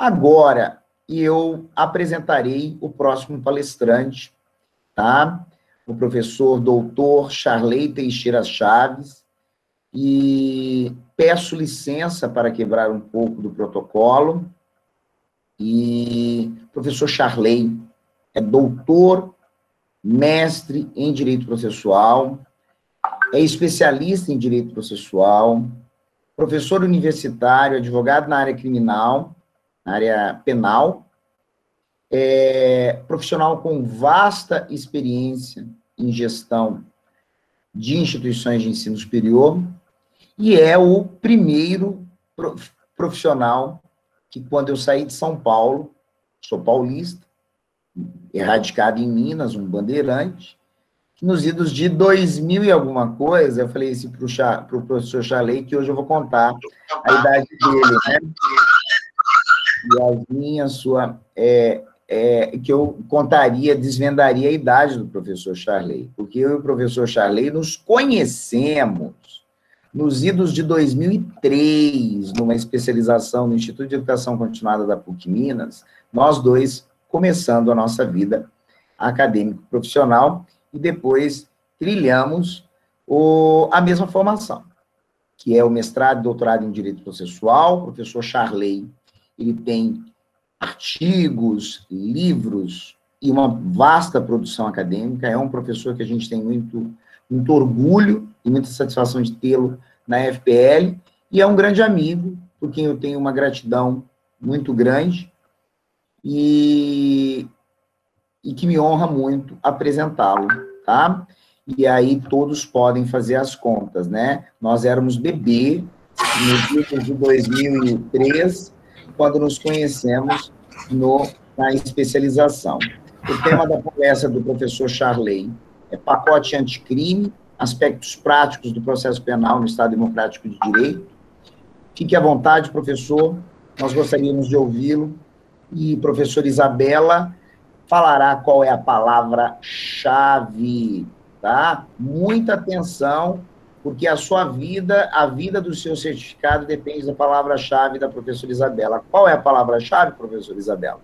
Agora, eu apresentarei o próximo palestrante, tá? O professor doutor Charley Teixeira Chaves, e peço licença para quebrar um pouco do protocolo. E professor Charley é doutor, mestre em Direito Processual, é especialista em Direito Processual, professor universitário, advogado na área criminal, na área penal, profissional com vasta experiência em gestão de instituições de ensino superior, e é o primeiro profissional que, quando eu saí de São Paulo, sou paulista, radicado em Minas, um bandeirante, nos idos de 2000 e alguma coisa, eu falei assim para o professor Charley que hoje eu vou contar a idade dele, né? E a minha, sua, que eu contaria, desvendaria a idade do professor Charley, porque eu e o professor Charley nos conhecemos nos idos de 2003, numa especialização no Instituto de Educação Continuada da PUC Minas, nós dois começando a nossa vida acadêmico-profissional, e depois trilhamos a mesma formação, que é o mestrado e doutorado em Direito Processual. O professor Charley, ele tem artigos, livros e uma vasta produção acadêmica, é um professor que a gente tem muito orgulho e muita satisfação de tê-lo na FPL, e é um grande amigo, por quem eu tenho uma gratidão muito grande, e que me honra muito apresentá-lo, tá? E aí todos podem fazer as contas, né? Nós éramos bebê, nos idos de 2003, quando nos conhecemos na especialização. O tema da palestra do professor Charley é pacote anticrime, aspectos práticos do processo penal no Estado Democrático de Direito. Fique à vontade, professor, nós gostaríamos de ouvi-lo. E professora Isabela falará qual é a palavra-chave, tá? Muita atenção, porque a sua vida, a vida do seu certificado depende da palavra-chave da professora Isabela. Qual é a palavra-chave, professora Isabela?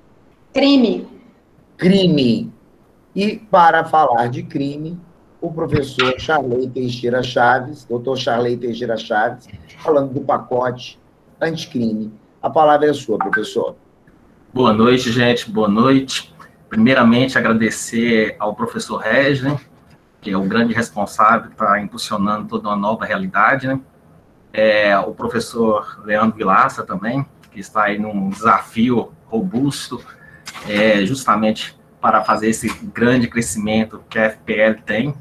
Crime. Crime. E para falar de crime, o professor Charley Teixeira Chaves, doutor Charley Teixeira Chaves, falando do pacote anticrime. A palavra é sua, professor. Boa noite, gente, boa noite. Primeiramente, agradecer ao professor Regis, né, que é o grande responsável que está impulsionando toda uma nova realidade, né? O professor Leandro Vilaça também, que está aí num desafio robusto, justamente para fazer esse grande crescimento que a FPL tem.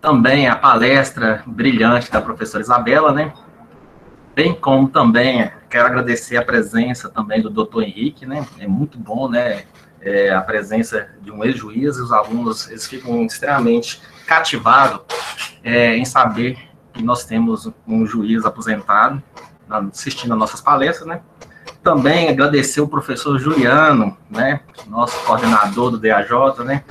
Também a palestra brilhante da professora Isabela, né? Bem como também quero agradecer a presença também do doutor Henrique, né? É muito bom, né? A presença de um ex-juiz, e os alunos, eles ficam extremamente cativados em saber que nós temos um juiz aposentado assistindo às nossas palestras, né? Também agradecer o professor Juliano, né? Nosso coordenador do DAJ, né?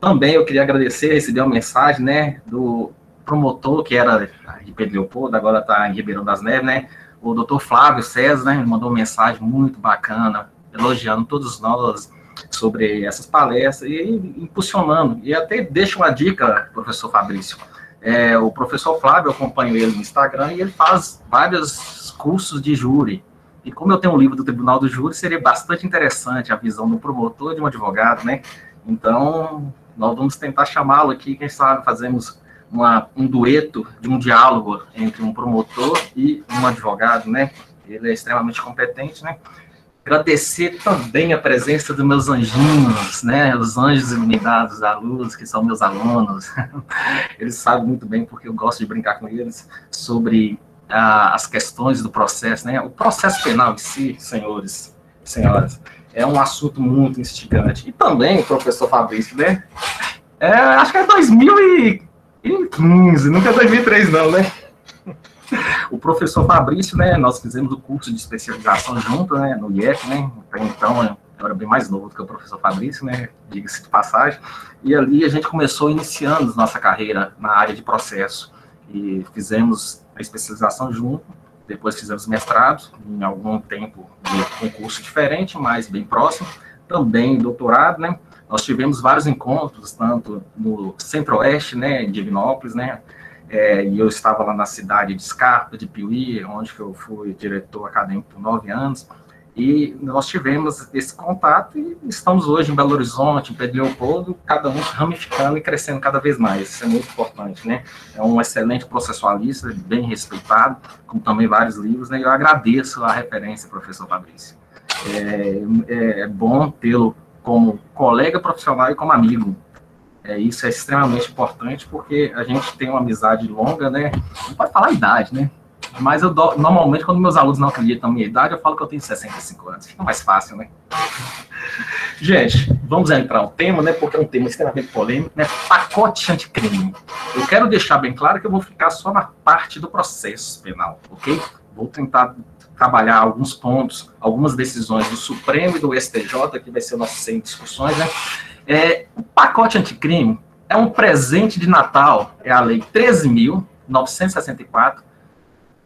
Também eu queria agradecer, receber uma mensagem, né, do promotor, que era de Pedro Leopoldo, agora está em Ribeirão das Neves, né, o doutor Flávio César, né, mandou uma mensagem muito bacana, elogiando todos nós sobre essas palestras e impulsionando. E até deixo uma dica, professor Fabrício, o professor Flávio, eu acompanho ele no Instagram, e ele faz vários cursos de júri. E como eu tenho um livro do Tribunal do Júri, seria bastante interessante a visão do promotor e de um advogado, né? Então, nós vamos tentar chamá-lo aqui, quem sabe fazemos um dueto de um diálogo entre um promotor e um advogado, né? Ele é extremamente competente, né? Agradecer também a presença dos meus anjinhos, né? Os anjos iluminados da luz, que são meus alunos. Eles sabem muito bem, porque eu gosto de brincar com eles, sobre as questões do processo, né? O processo penal em si, senhores, senhoras, é um assunto muito instigante. E também, professor Fabrício, né? Acho que é 2015, nunca é 2003 não, né? O professor Fabrício, né, nós fizemos o curso de especialização junto, né, no IEF, né, então eu era bem mais novo do que o professor Fabrício, né, diga-se de passagem, e ali a gente começou iniciando nossa carreira na área de processo, e fizemos a especialização junto, depois fizemos mestrado, em algum tempo de um curso diferente, mas bem próximo, também doutorado, né? Nós tivemos vários encontros, tanto no Centro-Oeste, né, em Divinópolis, né, e eu estava lá na cidade de Scarpa, de Piuí, onde eu fui diretor acadêmico por 9 anos, e nós tivemos esse contato e estamos hoje em Belo Horizonte, em Pedro Leopoldo, cada um ramificando e crescendo cada vez mais. Isso é muito importante, né? É um excelente processualista, bem respeitado, como também vários livros, né? Eu agradeço a referência, professor Fabrício. É bom tê-lo como colega profissional e como amigo. Isso é extremamente importante, porque a gente tem uma amizade longa, né? Não pode falar a idade, né? Mas eu normalmente, quando meus alunos não acreditam na minha idade, eu falo que eu tenho 65 anos. Fica mais fácil, né? Gente, vamos entrar no tema, né? Porque é um tema extremamente polêmico, né? Pacote anticrime. Eu quero deixar bem claro que eu vou ficar só na parte do processo penal, ok? Vou tentar trabalhar alguns pontos, algumas decisões do Supremo e do STJ, que vai ser o nosso centro de discussões, né? O pacote anticrime é um presente de Natal, é a Lei 13.964,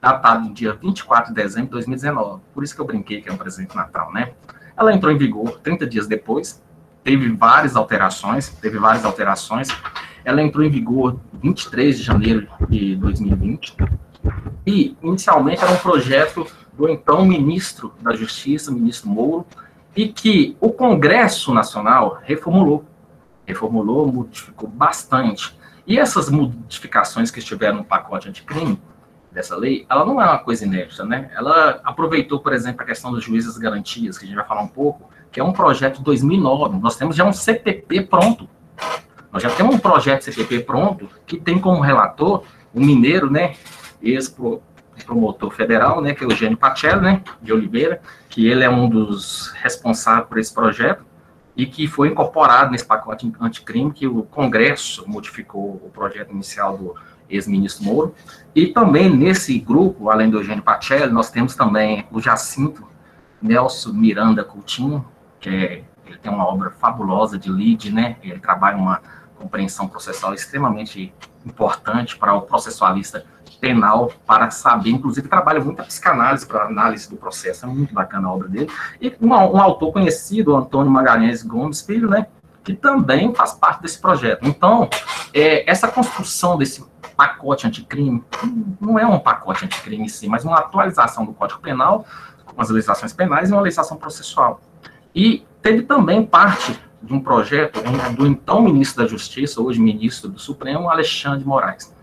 datado no dia 24 de dezembro de 2019. Por isso que eu brinquei que é um presente de Natal, né? Ela entrou em vigor 30 dias depois, teve várias alterações. Ela entrou em vigor 23 de janeiro de 2020. E, inicialmente, era um projeto do então ministro da Justiça, ministro Moro, e que o Congresso Nacional reformulou, modificou bastante. E essas modificações que estiveram no pacote anticrime, dessa lei, ela não é uma coisa inédita, né? Ela aproveitou, por exemplo, a questão dos juízes das garantias, que a gente vai falar um pouco, que é um projeto de 2009. Nós temos já um CPP pronto. Nós já temos um projeto de CPP pronto, que tem como relator um mineiro, né? Ex-promotor federal, né? Que é o Eugênio Pacelli, né? De Oliveira, que ele é um dos responsáveis por esse projeto e que foi incorporado nesse pacote anticrime, que o Congresso modificou o projeto inicial do ex-ministro Moro. E também nesse grupo, além do Eugênio Pacelli, nós temos também o Jacinto Nelson Miranda Coutinho, ele tem uma obra fabulosa de lead, né? Ele trabalha uma compreensão processual extremamente importante para o processualista penal, para saber, inclusive trabalha muito a psicanálise para análise do processo, é muito bacana a obra dele. E um autor conhecido, Antônio Magalhães Gomes Filho, né? Que também faz parte desse projeto. Então, essa construção desse pacote anticrime não é um pacote anticrime em si, mas uma atualização do Código Penal, com as legislações penais e uma legislação processual. E teve também parte de um projeto do então ministro da Justiça, hoje ministro do Supremo, Alexandre de Moraes.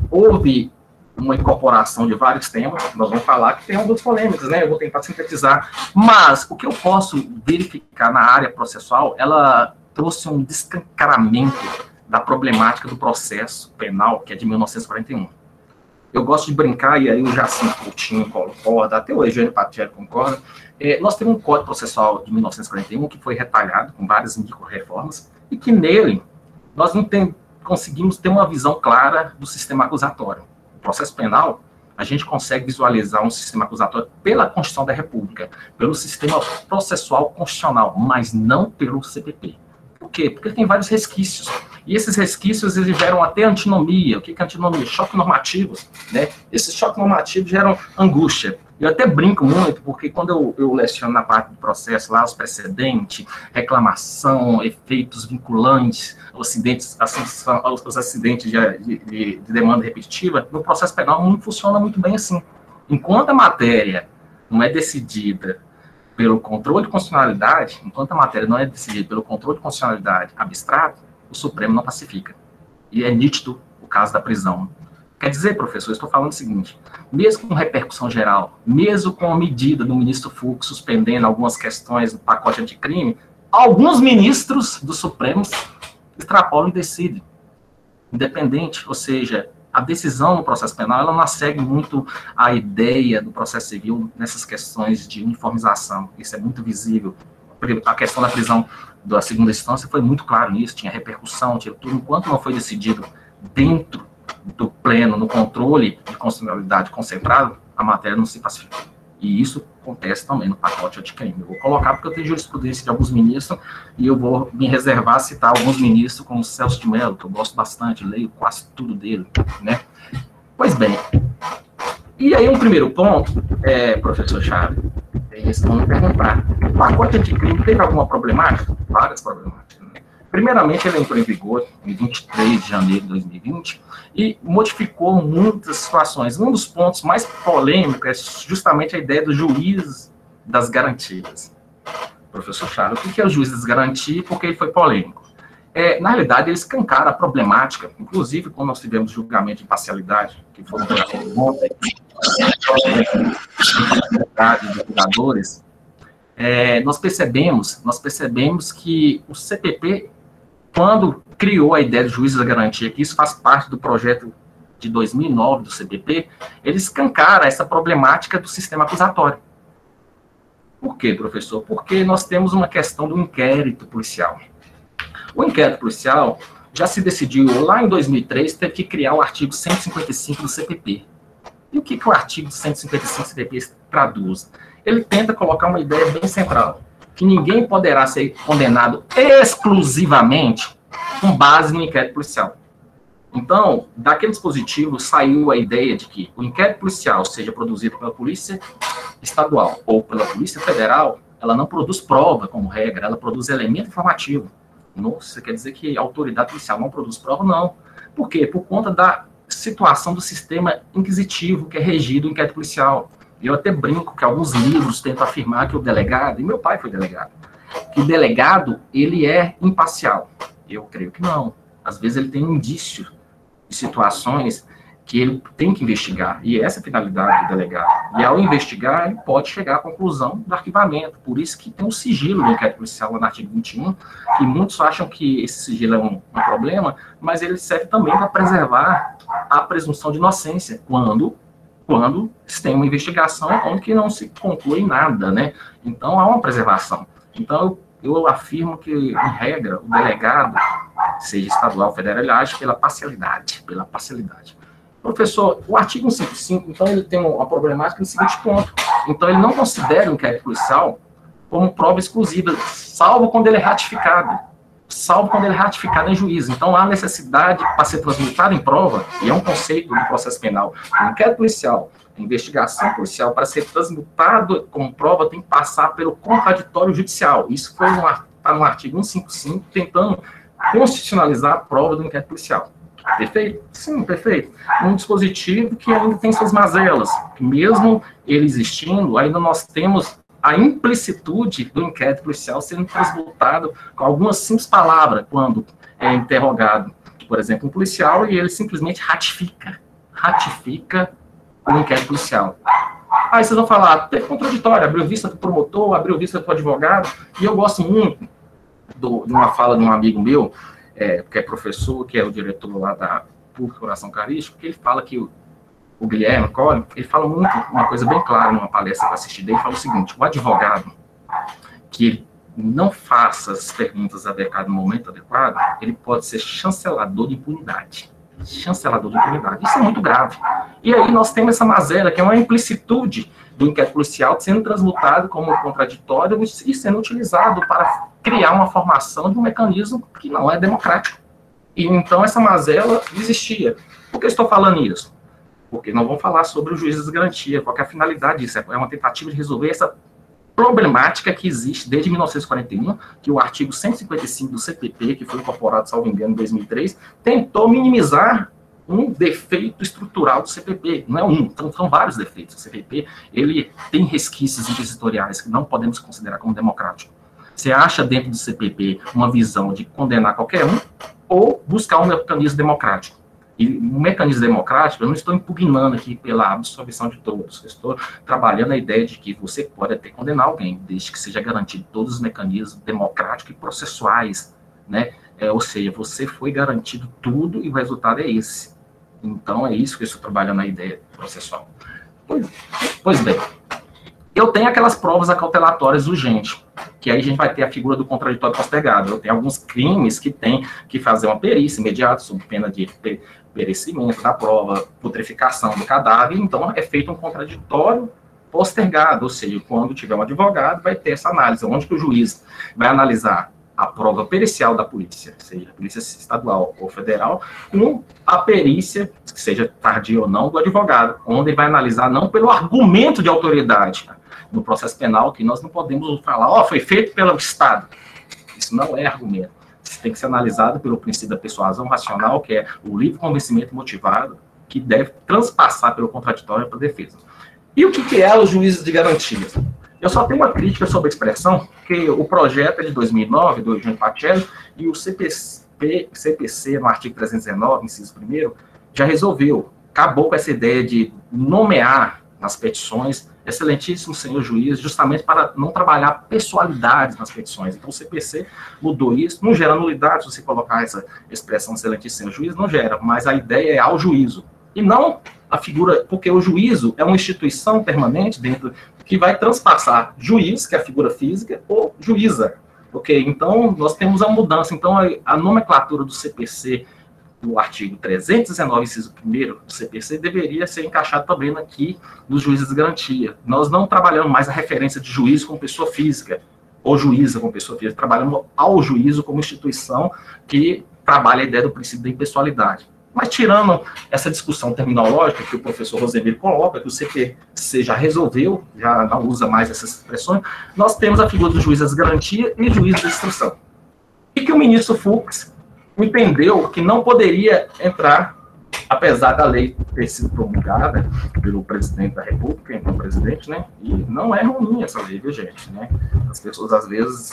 Houve uma incorporação de vários temas, nós vamos falar que tem algumas polêmicas, né? Eu vou tentar sintetizar, mas o que eu posso verificar na área processual, ela trouxe um descancaramento da problemática do processo penal, que é de 1941. Eu gosto de brincar, e aí o Jacinto Coutinho concorda, até o Eugênio Pacelli concorda. Nós temos um Código Processual de 1941 que foi retalhado com várias micro-reformas, e que nele nós não conseguimos ter uma visão clara do sistema acusatório. O processo penal, a gente consegue visualizar um sistema acusatório pela Constituição da República, pelo sistema processual constitucional, mas não pelo CPP. Por quê? Porque tem vários resquícios. E esses resquícios, eles geram até antinomia. O que é antinomia? Choques normativos, né? Esses choques normativos geram angústia. Eu até brinco muito, porque quando eu leciono na parte do processo, lá, os precedentes, reclamação, efeitos vinculantes, os acidentes de demanda repetitiva, no processo penal não funciona muito bem assim. Enquanto a matéria não é decidida pelo controle de constitucionalidade, abstrato, o Supremo não pacifica. E é nítido o caso da prisão. Quer dizer, professor, eu estou falando o seguinte, mesmo com repercussão geral, mesmo com a medida do ministro Fux suspendendo algumas questões do pacote anticrime, alguns ministros do Supremo extrapolam e decidem. Independente, ou seja, a decisão no processo penal, ela não segue muito a ideia do processo civil nessas questões de uniformização. Isso é muito visível. A questão da prisão da segunda instância foi muito claro nisso, tinha repercussão, tinha tudo, enquanto não foi decidido dentro do pleno, no controle de constitucionalidade concentrado, a matéria não se pacifica. E isso acontece também no pacote anticrime. Eu vou colocar porque eu tenho jurisprudência de alguns ministros e eu vou me reservar a citar alguns ministros como Celso de Mello, que eu gosto bastante, leio quase tudo dele, né? Pois bem, E aí, um primeiro ponto, professor Chaves, eles vão me perguntar, o pacote anticrime teve alguma problemática? Várias problemáticas. Né? Primeiramente, ele entrou em vigor em 23 de janeiro de 2020 e modificou muitas situações. Um dos pontos mais polêmicos é justamente a ideia do juiz das garantias. Professor Chaves, o que é o juiz das garantias e por que ele foi polêmico? Na realidade, eles escancaram a problemática, inclusive quando nós tivemos julgamento de imparcialidade, que foi ontem, dos jogadores, nós percebemos que o CPP, quando criou a ideia de juízes da garantia, que isso faz parte do projeto de 2009 do CPP, eles escancaram essa problemática do sistema acusatório. Por quê, professor? Porque nós temos uma questão do inquérito policial. O inquérito policial já se decidiu, lá em 2003, teve que criar o artigo 155 do CPP. E o que o artigo 155 do CPP traduz? Ele tenta colocar uma ideia bem central, que ninguém poderá ser condenado exclusivamente com base no inquérito policial. Então, daquele dispositivo saiu a ideia de que o inquérito policial, seja produzido pela Polícia Estadual ou pela Polícia Federal, ela não produz prova como regra, ela produz elemento informativo. Nossa, quer dizer que a autoridade policial não produz prova? Não. Por quê? Por conta da situação do sistema inquisitivo que é regido o inquérito policial. Eu até brinco que alguns livros tentam afirmar que o delegado, e meu pai foi delegado, que o delegado, ele é imparcial. Eu creio que não. Às vezes ele tem um indício de situações que ele tem que investigar, e essa é a finalidade do delegado. E ao investigar, ele pode chegar à conclusão do arquivamento. Por isso que tem um sigilo do inquérito policial lá no artigo 21, e muitos acham que esse sigilo é um problema, mas ele serve também para preservar a presunção de inocência, quando se tem uma investigação onde que não se conclui nada, né? Então, há uma preservação. Então, eu afirmo que, em regra, o delegado, seja estadual ou federal, ele age pela parcialidade, Professor, o artigo 155, então, ele tem uma problemática no seguinte ponto. Então, ele não considera o inquérito policial como prova exclusiva, salvo quando ele é ratificado. Em juízo. Então, há necessidade para ser transmutado em prova, e é um conceito do processo penal. O inquérito policial, a investigação policial, para ser transmutado como prova, tem que passar pelo contraditório judicial. Isso foi está no artigo 155, tentando constitucionalizar a prova do inquérito policial. Perfeito? Sim, perfeito. Um dispositivo que ainda tem suas mazelas. Mesmo ele existindo, ainda nós temos a implicitude do inquérito policial sendo transmutado com algumas simples palavras quando é interrogado, por exemplo, um policial, e ele simplesmente ratifica o inquérito policial. Aí vocês vão falar, teve contraditório, abriu vista do promotor, abriu vista do advogado, e eu gosto muito de uma fala de um amigo meu, que é professor, que é o diretor lá da Procuração Eucarística, que ele fala que o Guilherme Collin, ele fala muito, uma coisa bem clara numa palestra que eu assisti dele, ele fala o seguinte: o advogado que ele não faça as perguntas adequadas no momento adequado, ele pode ser chancelador de impunidade. Isso é muito grave. E aí nós temos essa mazela, que é uma implicitude do inquérito policial sendo transmutado como contraditório e sendo utilizado para criar uma formação de um mecanismo que não é democrático. E então essa mazela existia. Por que eu estou falando isso? Porque nós vamos falar sobre o juiz das garantias, qual é a finalidade disso. É uma tentativa de resolver essa problemática que existe desde 1941, que o artigo 155 do CPP, que foi incorporado, salvo engano, em 2003, tentou minimizar um defeito estrutural do CPP. Não é um, são vários defeitos. O CPP, ele tem resquícios inquisitoriais que não podemos considerar como democrático. Você acha dentro do CPP uma visão de condenar qualquer um ou buscar um mecanismo democrático? E um mecanismo democrático, eu não estou impugnando aqui pela absolvição de todos, eu estou trabalhando a ideia de que você pode até condenar alguém, desde que seja garantido todos os mecanismos democráticos e processuais, né? Ou seja, você foi garantido tudo e o resultado é esse. Então, é isso que eu estou trabalhando a ideia processual. Pois bem, eu tenho aquelas provas acautelatórias urgentes, que aí a gente vai ter a figura do contraditório postergado. Eu tenho alguns crimes que tem que fazer uma perícia imediata, sob pena de perecimento da prova, putrefação do cadáver, então é feito um contraditório postergado, ou seja, quando tiver um advogado, vai ter essa análise, onde que o juiz vai analisar a prova pericial da polícia, seja a polícia estadual ou federal, com a perícia, que seja tardia ou não, do advogado, onde ele vai analisar não pelo argumento de autoridade no processo penal, que nós não podemos falar, ó, foi feito pelo Estado. Isso não é argumento. Isso tem que ser analisado pelo princípio da persuasão racional, que é o livre convencimento motivado, que deve transpassar pelo contraditório para a defesa. E o que é os juízes de garantias? Eu só tenho uma crítica sobre a expressão, que o projeto é de 2009, do Eugênio Pacelli, e o CPC, no artigo 319, inciso 1º, já resolveu, acabou com essa ideia de nomear nas petições excelentíssimo senhor juiz, justamente para não trabalhar pessoalidades nas petições. Então o CPC mudou isso, não gera nulidade se você colocar essa expressão excelentíssimo senhor juiz, não gera, mas a ideia é ao juízo, e não a figura, porque o juízo é uma instituição permanente dentro, que vai transpassar juiz, que é a figura física, ou juíza. Ok? Então, nós temos a mudança. Então, a nomenclatura do CPC, no artigo 319, inciso 1º do CPC, deveria ser encaixado também aqui nos juízes de garantia. Nós não trabalhamos mais a referência de juiz como pessoa física, ou juíza como pessoa física, trabalhamos ao juízo como instituição que trabalha a ideia do princípio da impessoalidade. Mas tirando essa discussão terminológica que o professor Rosemiro coloca, que o CPC já resolveu, já não usa mais essas expressões, nós temos a figura do juiz das garantias e juiz da instrução. E que o ministro Fux entendeu que não poderia entrar, apesar da lei ter sido promulgada pelo presidente da República, então presidente, né? E não é ruim essa lei, viu, gente, né? As pessoas, às vezes,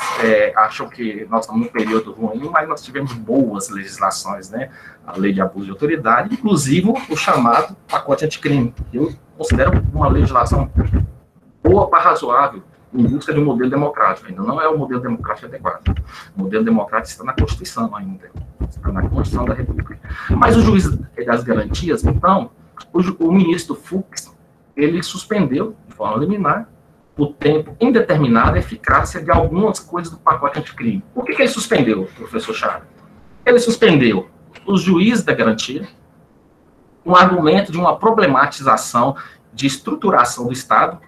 acham que nós estamos num período ruim, mas nós tivemos boas legislações, né? A lei de abuso de autoridade, inclusive o chamado pacote anticrime. Eu considero uma legislação boa para razoável, em busca de um modelo democrático. Ainda não é o modelo democrático adequado. O modelo democrático está na Constituição ainda. Está na Constituição da República. Mas o juiz das garantias, então, o ministro Fux, ele suspendeu, de forma liminar, o tempo indeterminado, a eficácia de algumas coisas do pacote anticrime. Por que ele suspendeu, professor Charles? Ele suspendeu os juízes da garantia, um argumento de uma problematização de estruturação do Estado,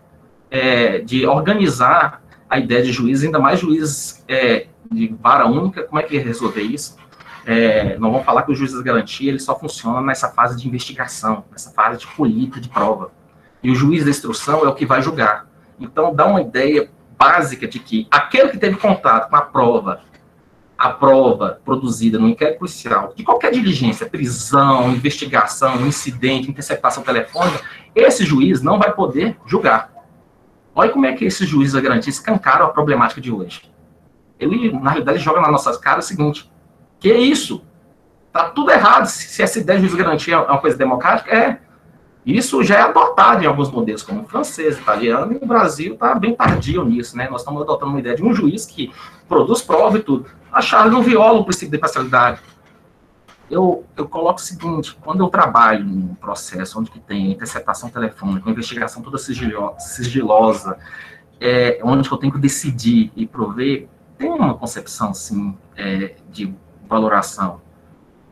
de organizar a ideia de juízes, ainda mais juízes de vara única. Como é que ia resolver isso? Não vamos falar que o juiz da garantia ele só funciona nessa fase de investigação, nessa fase de colheita de prova. E o juiz da instrução é o que vai julgar. Então, dá uma ideia básica de que aquele que teve contato com a prova produzida no inquérito policial, de qualquer diligência, prisão, investigação, incidente, interceptação telefônica, esse juiz não vai poder julgar. Olha como é que esses juízes da garantia escancaram a problemática de hoje. Ele, na realidade, joga nas nossas caras o seguinte: que é isso? Tá tudo errado. Se essa ideia de juiz de garantia é uma coisa democrática, isso já é adotado em alguns modelos, como o francês, italiano, e o Brasil está bem tardio nisso, né? Nós estamos adotando uma ideia de um juiz que produz prova e tudo. A Charles não viola o princípio de imparcialidade. Eu coloco o seguinte: quando eu trabalho num processo onde que tem interceptação telefônica, uma investigação toda sigilosa, onde eu tenho que decidir e prover, tem uma concepção, sim, de valoração.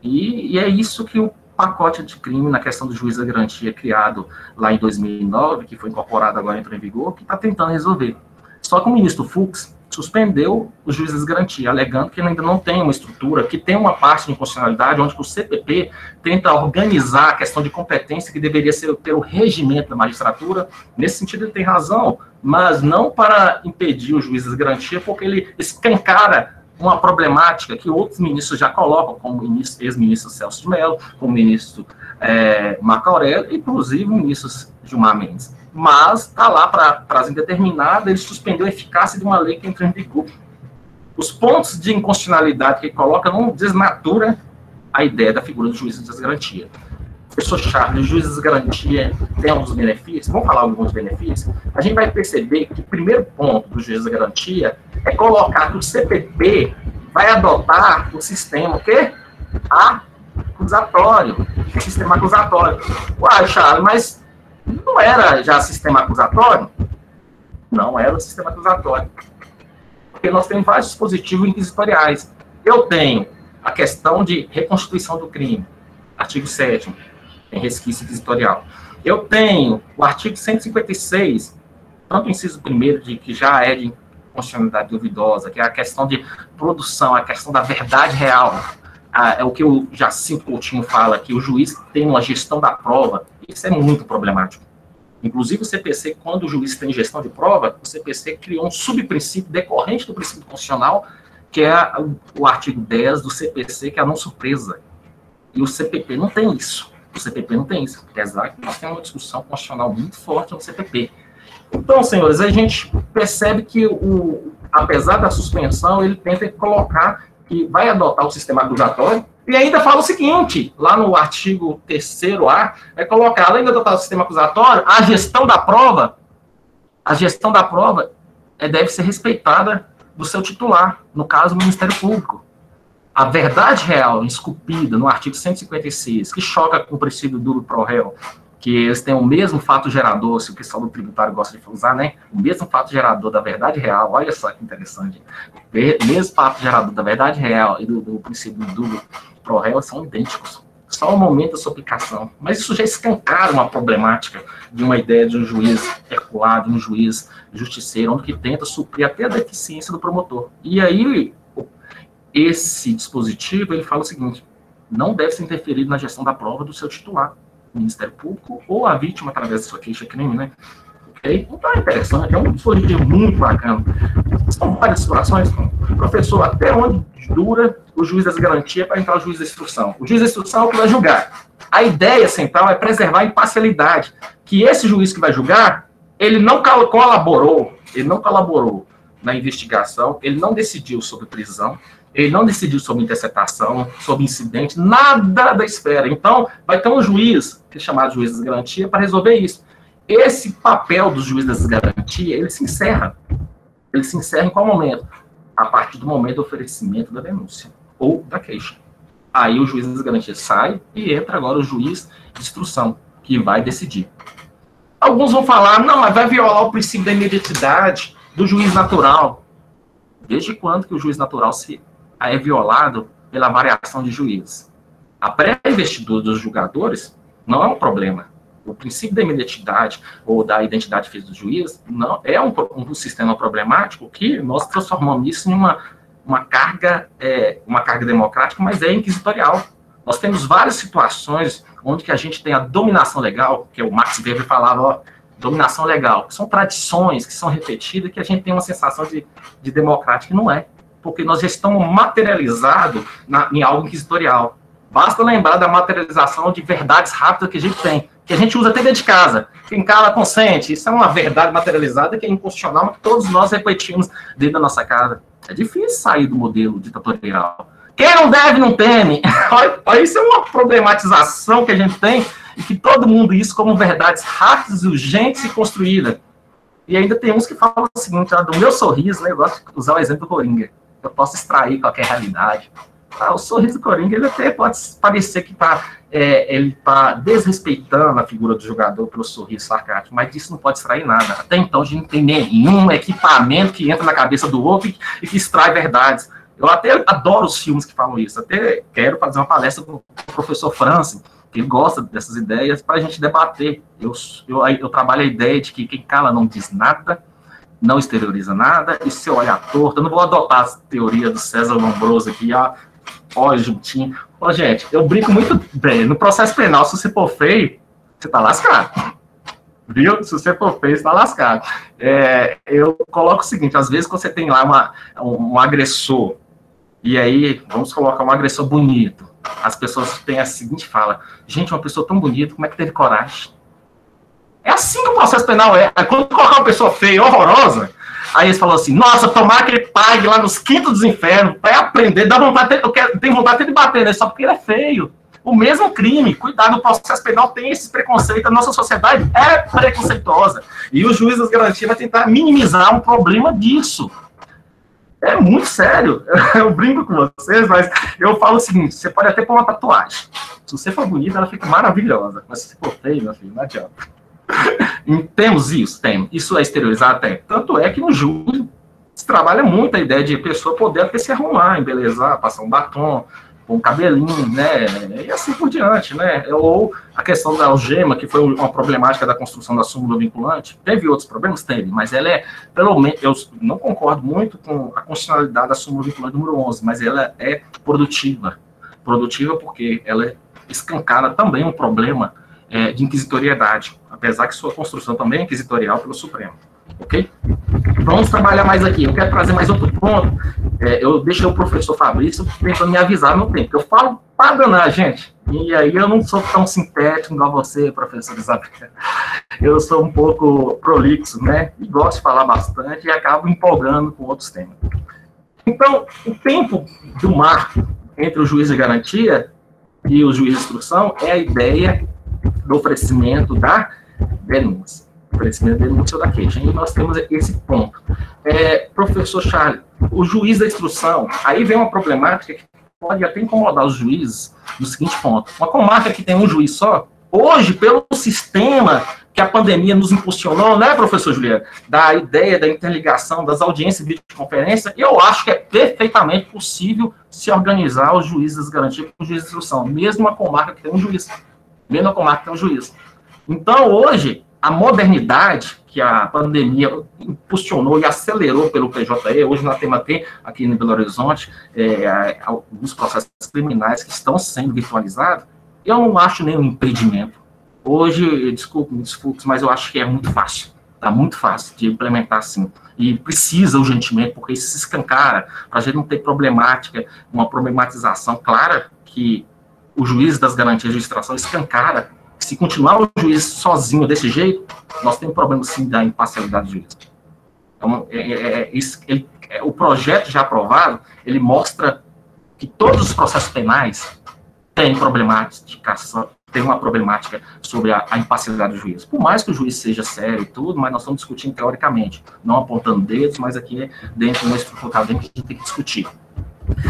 E é isso que o pacote anticrime, na questão do juiz da garantia, criado lá em 2009, que foi incorporado agora, entrou em vigor, que está tentando resolver. Só que o ministro Fux suspendeu os juízes de garantia, alegando que ainda não tem uma estrutura, que tem uma parte de inconstitucionalidade, onde o CPP tenta organizar a questão de competência que deveria ser pelo regimento da magistratura. Nesse sentido, ele tem razão, mas não para impedir os juízes de garantia, porque ele escancara uma problemática que outros ministros já colocam, como o ex-ministro Celso de Mello, como o ministro Marco Aurélio, e inclusive o ministro Gilmar Mendes. Mas está lá para prazo indeterminado, ele suspendeu a eficácia de uma lei que entrou em vigor. Os pontos de inconstitucionalidade que ele coloca não desnatura a ideia da figura do juiz das garantias. Professor Charles, o juiz das garantias tem alguns benefícios, vamos falar alguns benefícios. A gente vai perceber que o primeiro ponto do juiz da garantia é colocar que o CPP vai adotar o sistema, o quê? Acusatório. O sistema acusatório. Uai, Charles, mas não era já sistema acusatório? Não era o sistema acusatório. Porque nós temos vários dispositivos inquisitoriais. Eu tenho a questão de reconstituição do crime, artigo 7º, tem resquício inquisitorial. Eu tenho o artigo 156, tanto o inciso 1º, que já é de constitucionalidade duvidosa, que é a questão de produção, a questão da verdade real. É o que o Jacinto Coutinho fala, que o juiz tem uma gestão da prova. Isso é muito problemático. Inclusive, o CPC, quando o juiz tem gestão de prova, o CPC criou um subprincípio decorrente do princípio constitucional, que é o artigo 10 do CPC, que é a não surpresa. E o CPP não tem isso. O CPP não tem isso. Apesar que nós temos uma discussão constitucional muito forte no CPP. Então, senhores, a gente percebe que, apesar da suspensão, ele tenta colocar que vai adotar o sistema acusatório, e ainda fala o seguinte, lá no artigo 3º-A, é colocar, além de adotar o sistema acusatório, a gestão da prova deve ser respeitada do seu titular, no caso, o Ministério Público. A verdade real, esculpida no artigo 156, que choca com o princípio do pro réu, que eles têm o mesmo fato gerador, se o pessoal do tributário gosta de usar, né? O mesmo fato gerador da verdade real, olha só que interessante. O mesmo fato gerador da verdade real e do princípio do pro réu são idênticos. Só o momento da sua aplicação. Mas isso já escancara uma problemática de uma ideia de um juiz herculado, de um juiz justiceiro, onde que tenta suprir até a deficiência do promotor. E aí, esse dispositivo, ele fala o seguinte, não deve ser interferido na gestão da prova do seu titular, Ministério Público, ou a vítima através da sua queixa-crime, né? Okay? Então é interessante, é um dispositivo muito bacana. São várias situações, professor, até onde dura o juiz das garantias para entrar o juiz da instrução? O juiz da instrução é o que vai julgar. A ideia central é preservar a imparcialidade, que esse juiz que vai julgar, ele não colaborou na investigação, ele não decidiu sobre prisão, ele não decidiu sobre interceptação, sobre incidente, nada da esfera. Então, vai ter um juiz, que é chamado juiz das garantias, para resolver isso. Esse papel do juiz das garantias, ele se encerra. Ele se encerra em qual momento? A partir do momento do oferecimento da denúncia, ou da queixa. Aí o juiz das garantias sai e entra agora o juiz de instrução, que vai decidir. Alguns vão falar, não, mas vai violar o princípio da imediatidade do juiz natural. Desde quando que o juiz natural é violado pela variação de juízes? A pré-investidura dos julgadores não é um problema. O princípio da imediatidade ou da identidade física do juiz não é um sistema problemático que nós transformamos isso em uma carga democrática, mas é inquisitorial. Nós temos várias situações onde que a gente tem a dominação legal, que o Max Weber falava, ó, dominação legal, que são tradições que são repetidas, que a gente tem uma sensação de democrática, e não é, porque nós já estamos materializados em algo inquisitorial. Basta lembrar da materialização de verdades rápidas que a gente tem, que a gente usa até dentro de casa. Quem cala consente, isso é uma verdade materializada que é inconstitucional, mas que todos nós repetimos dentro da nossa casa. É difícil sair do modelo ditatorial. Quem não deve, não teme. Olha, isso é uma problematização que a gente tem, e que todo mundo isso como verdades rápidas, urgentes e construídas. E ainda tem uns que falam o seguinte, do meu sorriso, né, eu gosto de usar o exemplo do Coringa. Eu posso extrair qualquer realidade. O sorriso do Coringa, ele até pode parecer que ele está desrespeitando a figura do jogador pelo sorriso sarcástico, mas disso não pode extrair nada. Até então, a gente não tem nenhum equipamento que entra na cabeça do outro e que extrai verdades. Eu até adoro os filmes que falam isso. Até quero fazer uma palestra com o professor Francis, que ele gosta dessas ideias, para a gente debater. Eu trabalho a ideia de que quem cala não diz nada, não exterioriza nada, e se olha torto, eu não vou adotar a teoria do César Lombroso aqui, ó, juntinho. Ó, gente, eu brinco muito bem. No processo penal, se você for feio, você tá lascado. Viu? Se você for feio, você tá lascado. Eu coloco o seguinte, às vezes, quando você tem lá um agressor, e aí, vamos colocar um agressor bonito, as pessoas têm a seguinte fala, gente, uma pessoa tão bonita, como é que teve coragem? É assim que o processo penal é. Quando colocar uma pessoa feia, horrorosa, aí eles falam assim, nossa, tomara que ele pague lá nos quintos dos infernos, vai aprender, dá vontade, tem vontade de bater nele, só porque ele é feio. O mesmo crime, cuidado, o processo penal tem esse preconceito, a nossa sociedade é preconceituosa. E o juiz das garantias vai tentar minimizar um problema disso. É muito sério. Eu brinco com vocês, mas eu falo o seguinte, você pode até pôr uma tatuagem. Se você for bonita, ela fica maravilhosa. Mas se você for feio, meu filho, não adianta. Temos isso? Tem. Isso é exteriorizado? Tem. Tanto é que no júri se trabalha muito a ideia de a pessoa poder até se arrumar, embelezar, passar um batom, com cabelinho, né, e assim por diante, né, ou a questão da algema, que foi uma problemática da construção da súmula vinculante, teve outros problemas? Teve, mas ela é, pelo menos, eu não concordo muito com a constitucionalidade da súmula vinculante número 11, mas ela é produtiva porque ela escancara também um problema de inquisitoriedade, apesar que sua construção também é inquisitorial pelo Supremo, ok? Vamos trabalhar mais aqui. Eu quero trazer mais outro ponto. Eu deixei o professor Fabrício tentando me avisar no tempo. Eu falo para danar, gente. E aí eu não sou tão sintético igual você, professor Isabel. Eu sou um pouco prolixo, né? E gosto de falar bastante e acabo empolgando com outros temas. Então, o tempo do marco entre o juiz de garantia e o juiz de instrução é a ideia do oferecimento da denúncia. Oferecimento da denúncia ou da queixa. E nós temos esse ponto. Professor Charles, o juiz da instrução, aí vem uma problemática que pode até incomodar os juízes no seguinte ponto. Uma comarca que tem um juiz só, hoje, pelo sistema que a pandemia nos impulsionou, né, professor Juliano, da ideia da interligação das audiências e videoconferência, eu acho que é perfeitamente possível se organizar os juízes das garantias com o juiz de instrução, mesmo uma comarca que tem um juiz. Mesmo a comarca que tem um juiz. Então, hoje, a modernidade que a pandemia impulsionou e acelerou pelo PJE, hoje nós temos até aqui em Belo Horizonte, alguns processos criminais que estão sendo virtualizados, eu não acho nenhum impedimento. Hoje, desculpe, mas eu acho que é muito fácil. Está muito fácil de implementar assim. E precisa urgentemente, porque isso se escancara, para a gente não ter uma problematização clara que o juiz das garantias de extração escancara. Se continuar o juiz sozinho desse jeito, nós temos problema, sim, da imparcialidade do juiz. Então, o projeto já aprovado, ele mostra que todos os processos penais têm uma problemática sobre a imparcialidade do juiz. Por mais que o juiz seja sério e tudo, mas nós estamos discutindo teoricamente, não apontando dedos, mas aqui é dentro de uma estrutura dentro que a gente tem que discutir.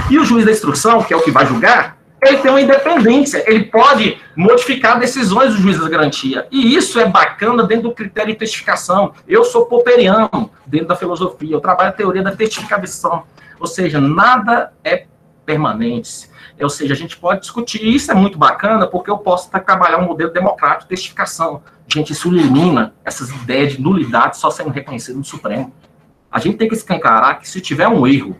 E o juiz da instrução, que é o que vai julgar, ele tem uma independência, ele pode modificar decisões do juiz da garantia. E isso é bacana dentro do critério de testificação. Eu sou popperiano dentro da filosofia, eu trabalho a teoria da testificação. Ou seja, nada é permanente. Ou seja, a gente pode discutir, e isso é muito bacana, porque eu posso trabalhar um modelo democrático de testificação. Gente, isso elimina essas ideias de nulidade só sendo reconhecido no Supremo. A gente tem que escancarar que se tiver um erro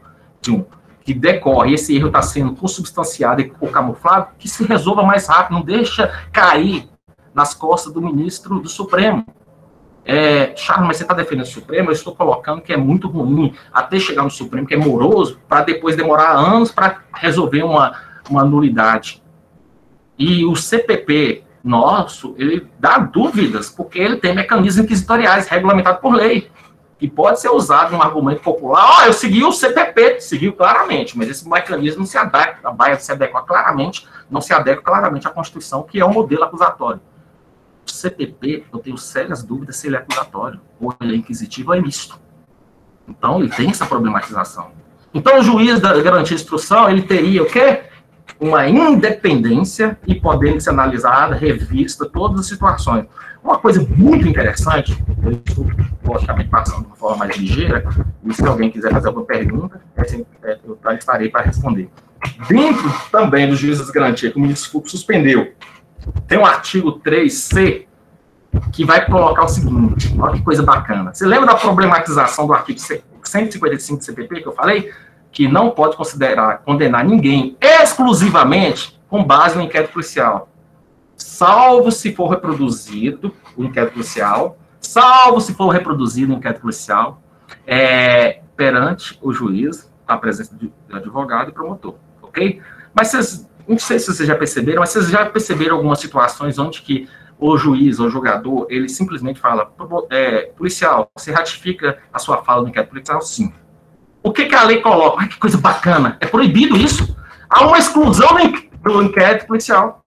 que decorre, esse erro está sendo consubstanciado ou camuflado, que se resolva mais rápido, não deixa cair nas costas do ministro do Supremo. Charles, mas você está defendendo o Supremo? Eu estou colocando que é muito ruim até chegar no Supremo, que é moroso, para depois demorar anos para resolver uma nulidade. E o CPP nosso, ele dá dúvidas, porque ele tem mecanismos inquisitoriais regulamentados por lei, que pode ser usado em um argumento popular. Eu segui o CPP, seguiu claramente, mas esse mecanismo não se adequa, não se adequa claramente à Constituição, que é um modelo acusatório. O CPP, eu tenho sérias dúvidas se ele é acusatório, ou ele é inquisitivo ou é misto. Então, ele tem essa problematização. Então, o juiz da garantia de instrução, ele teria o quê? Uma independência e podendo ser analisada, revista, todas as situações. Uma coisa muito interessante, eu estou, logicamente, passando de uma forma mais ligeira, e se alguém quiser fazer alguma pergunta, eu estarei para responder. Dentro também do juiz das garantias, que o ministro Fux suspendeu, tem um artigo 3C que vai colocar o seguinte, olha que coisa bacana. Você lembra da problematização do artigo 155 do CPP que eu falei? Que não pode condenar ninguém exclusivamente com base no inquérito policial. Salvo se for reproduzido o inquérito policial, perante o juiz, a presença do advogado e promotor, ok? Mas vocês, não sei se vocês já perceberam, mas vocês já perceberam algumas situações onde que o juiz ou o julgador, ele simplesmente fala, policial, você ratifica a sua fala no inquérito policial? Sim. O que a lei coloca? Ai, que coisa bacana, é proibido isso. Há uma exclusão do inquérito policial.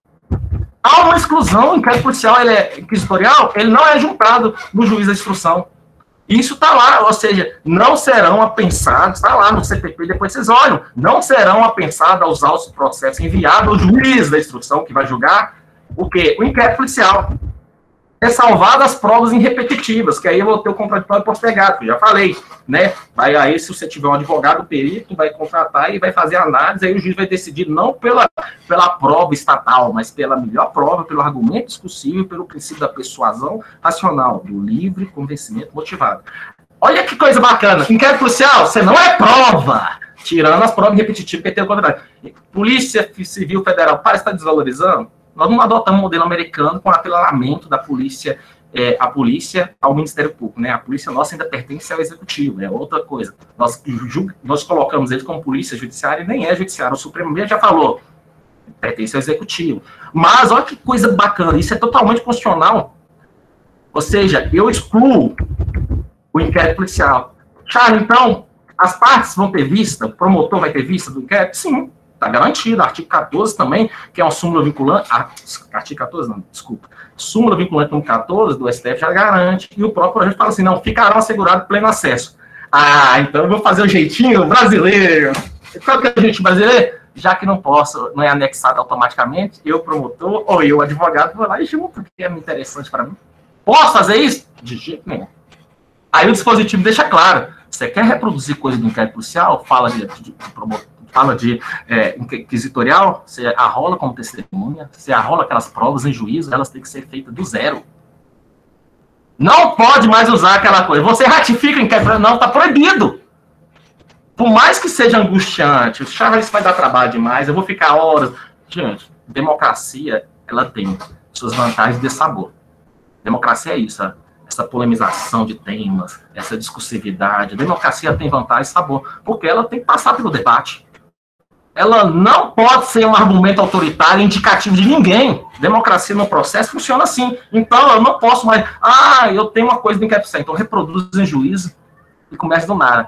Há uma exclusão, o inquérito policial ele é inquisitorial, ele não é juntado no juiz da instrução. Isso está lá, ou seja, não serão apensados, está lá no CPP, depois vocês olham, não serão apensados aos autos do processo enviado ao juiz da instrução, que vai julgar o quê? O inquérito policial. ressalvado as provas irrepetitivas, que aí eu vou ter o contraditório postergado, que eu já falei, né? Aí, se você tiver um advogado perito, vai contratar e vai fazer análise, aí o juiz vai decidir não pela prova estatal, mas pela melhor prova, pelo argumento discussível, pelo princípio da persuasão racional, do livre convencimento motivado. Olha que coisa bacana. Inquérito policial, você não é prova, tirando as provas repetitivas que tem o contrário. Polícia Civil Federal, para estar desvalorizando, nós não adotamos um modelo americano com atrelamento da polícia, a polícia ao Ministério Público, né? A polícia nossa ainda pertence ao Executivo, é outra coisa. Nós colocamos eles como polícia judiciária e nem é judiciária. O Supremo mesmo já falou, pertence ao Executivo. Mas olha que coisa bacana, isso é totalmente constitucional. Ou seja, eu excluo o inquérito policial. Charles, então, as partes vão ter vista, o promotor vai ter vista do inquérito? Sim. Está garantido, artigo 14 também, que é uma súmula vinculante, artigo 14 não, desculpa, súmula vinculante número 14 do STF já garante, e o próprio projeto fala assim, não, ficarão assegurado pleno acesso. Ah, então eu vou fazer o jeitinho brasileiro. Qual que é o jeitinho brasileiro? Já que não posso, não é anexado automaticamente, eu promotor ou eu advogado vou lá e junto, porque é interessante para mim. Posso fazer isso? De jeito nenhum. Aí o dispositivo deixa claro, você quer reproduzir coisa do inquérito policial, fala de promotor, fala de inquisitorial, você arrola como testemunha, você arrola aquelas provas em juízo, elas têm que ser feitas do zero. Não pode mais usar aquela coisa. Você ratifica o inquérito, não, está proibido. Por mais que seja angustiante, isso vai dar trabalho demais, eu vou ficar horas. Gente, democracia, ela tem suas vantagens de sabor. Democracia é isso, essa polemização de temas, essa discursividade. A democracia tem vantagem de sabor, porque ela tem que passar pelo debate. Ela não pode ser um argumento autoritário indicativo de ninguém. Democracia no processo funciona assim. Então, eu não posso mais... eu tenho uma coisa do inquérito, então reproduz em juízo e começa do nada.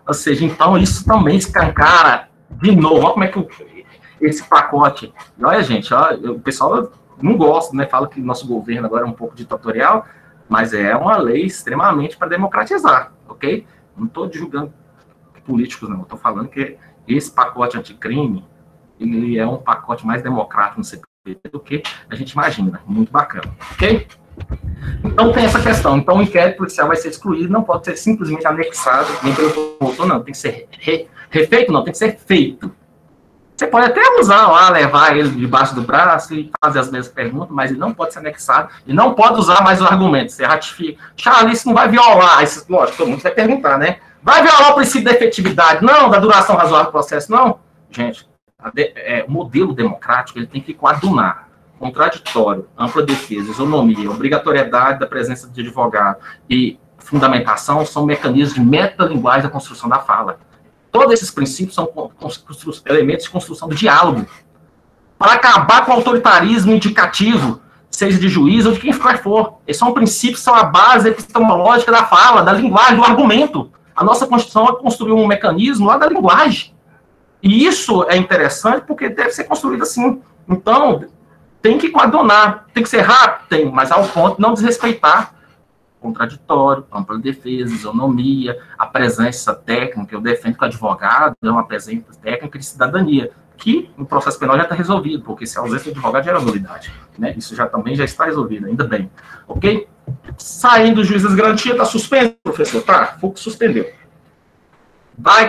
Ou seja, então, isso também escancara de novo. Olha como é que esse pacote... E olha, gente, o pessoal não gosta, né? Fala que nosso governo agora é um pouco ditatorial, mas é uma lei extremamente para democratizar, ok? Não estou julgando políticos, não. Estou falando que esse pacote anticrime, ele é um pacote mais democrático no CPP do que a gente imagina. Muito bacana, ok? Então tem essa questão. Então o inquérito policial vai ser excluído, não pode ser simplesmente anexado, nem pelo promotor, não. Tem que ser refeito, não, tem que ser feito. Você pode até usar lá, levar ele debaixo do braço e fazer as mesmas perguntas, mas ele não pode ser anexado e não pode usar mais o argumento. Você ratifica. Charles, isso não vai violar. Isso, lógico, todo mundo vai perguntar, né? Vai violar o princípio da efetividade? Não, da duração razoável do processo? Não. Gente, o modelo democrático ele tem que coadunar contraditório, ampla defesa, isonomia, obrigatoriedade da presença de advogado e fundamentação são mecanismos de metalinguagem da construção da fala. Todos esses princípios são elementos de construção do diálogo. Para acabar com o autoritarismo indicativo, seja de juiz ou de quem for. Esses são princípios, são a base epistemológica da fala, da linguagem, do argumento. A nossa Constituição é construir um mecanismo lá da linguagem. E isso é interessante porque deve ser construído assim. Então, tem que coadunar. Tem que ser rápido? Tem, mas ao ponto de não desrespeitar contraditório, ampla defesa, isonomia, a presença técnica. Eu defendo que o advogado é uma presença técnica de cidadania, que no processo penal já está resolvido, porque se a ausência de advogado gera nulidade. Né? Isso também já está resolvido, ainda bem. Ok? Saindo do juiz das garantias, está suspenso, professor? Tá, Fux suspendeu.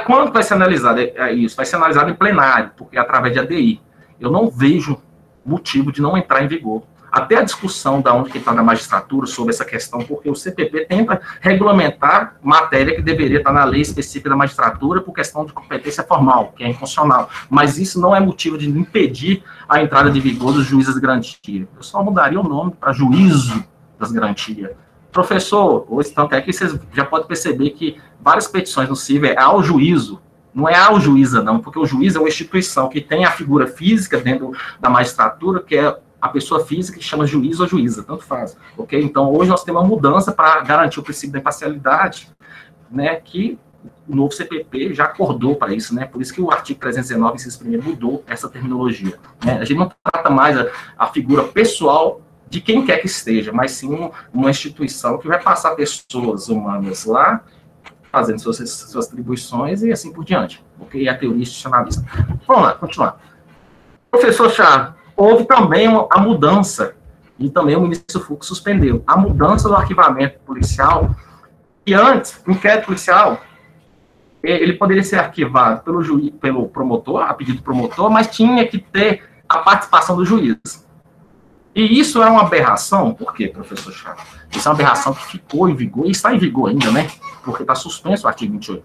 Quando vai ser analisado isso? Vai ser analisado em plenário, porque é através de ADI. Eu não vejo motivo de não entrar em vigor. Até a discussão da onde que está na magistratura sobre essa questão, porque o CPP tenta regulamentar matéria que deveria estar na lei específica da magistratura por questão de competência formal, que é inconstitucional. Mas isso não é motivo de impedir a entrada de vigor dos juízes das garantias. Eu só mudaria o nome para juízo das garantias. Professor, ou tanto é que vocês já podem perceber que várias petições no CIV é ao juízo, não é ao juíza, não, porque o juiz é uma instituição que tem a figura física dentro da magistratura, que é a pessoa física que chama juiz ou juíza, tanto faz, ok? Então, hoje nós temos uma mudança para garantir o princípio da imparcialidade, né, que o novo CPP já acordou para isso, né, por isso que o artigo 319, inciso 1º, mudou essa terminologia, né? A gente não trata mais a figura pessoal de quem quer que esteja, mas sim uma instituição que vai passar pessoas humanas lá, fazendo suas atribuições e assim por diante, ok? É a teoria institucionalista. Vamos lá, continuar. Professor Charles, houve também a mudança E também o ministro Fux suspendeu. A mudança do arquivamento policial, que antes, o inquérito policial, ele poderia ser arquivado pelo juiz, pelo promotor, a pedido do promotor, mas tinha que ter a participação do juiz. E isso é uma aberração, por quê, professor Chaves? Isso é uma aberração que ficou em vigor, e está em vigor ainda, né? Porque está suspenso o artigo 28,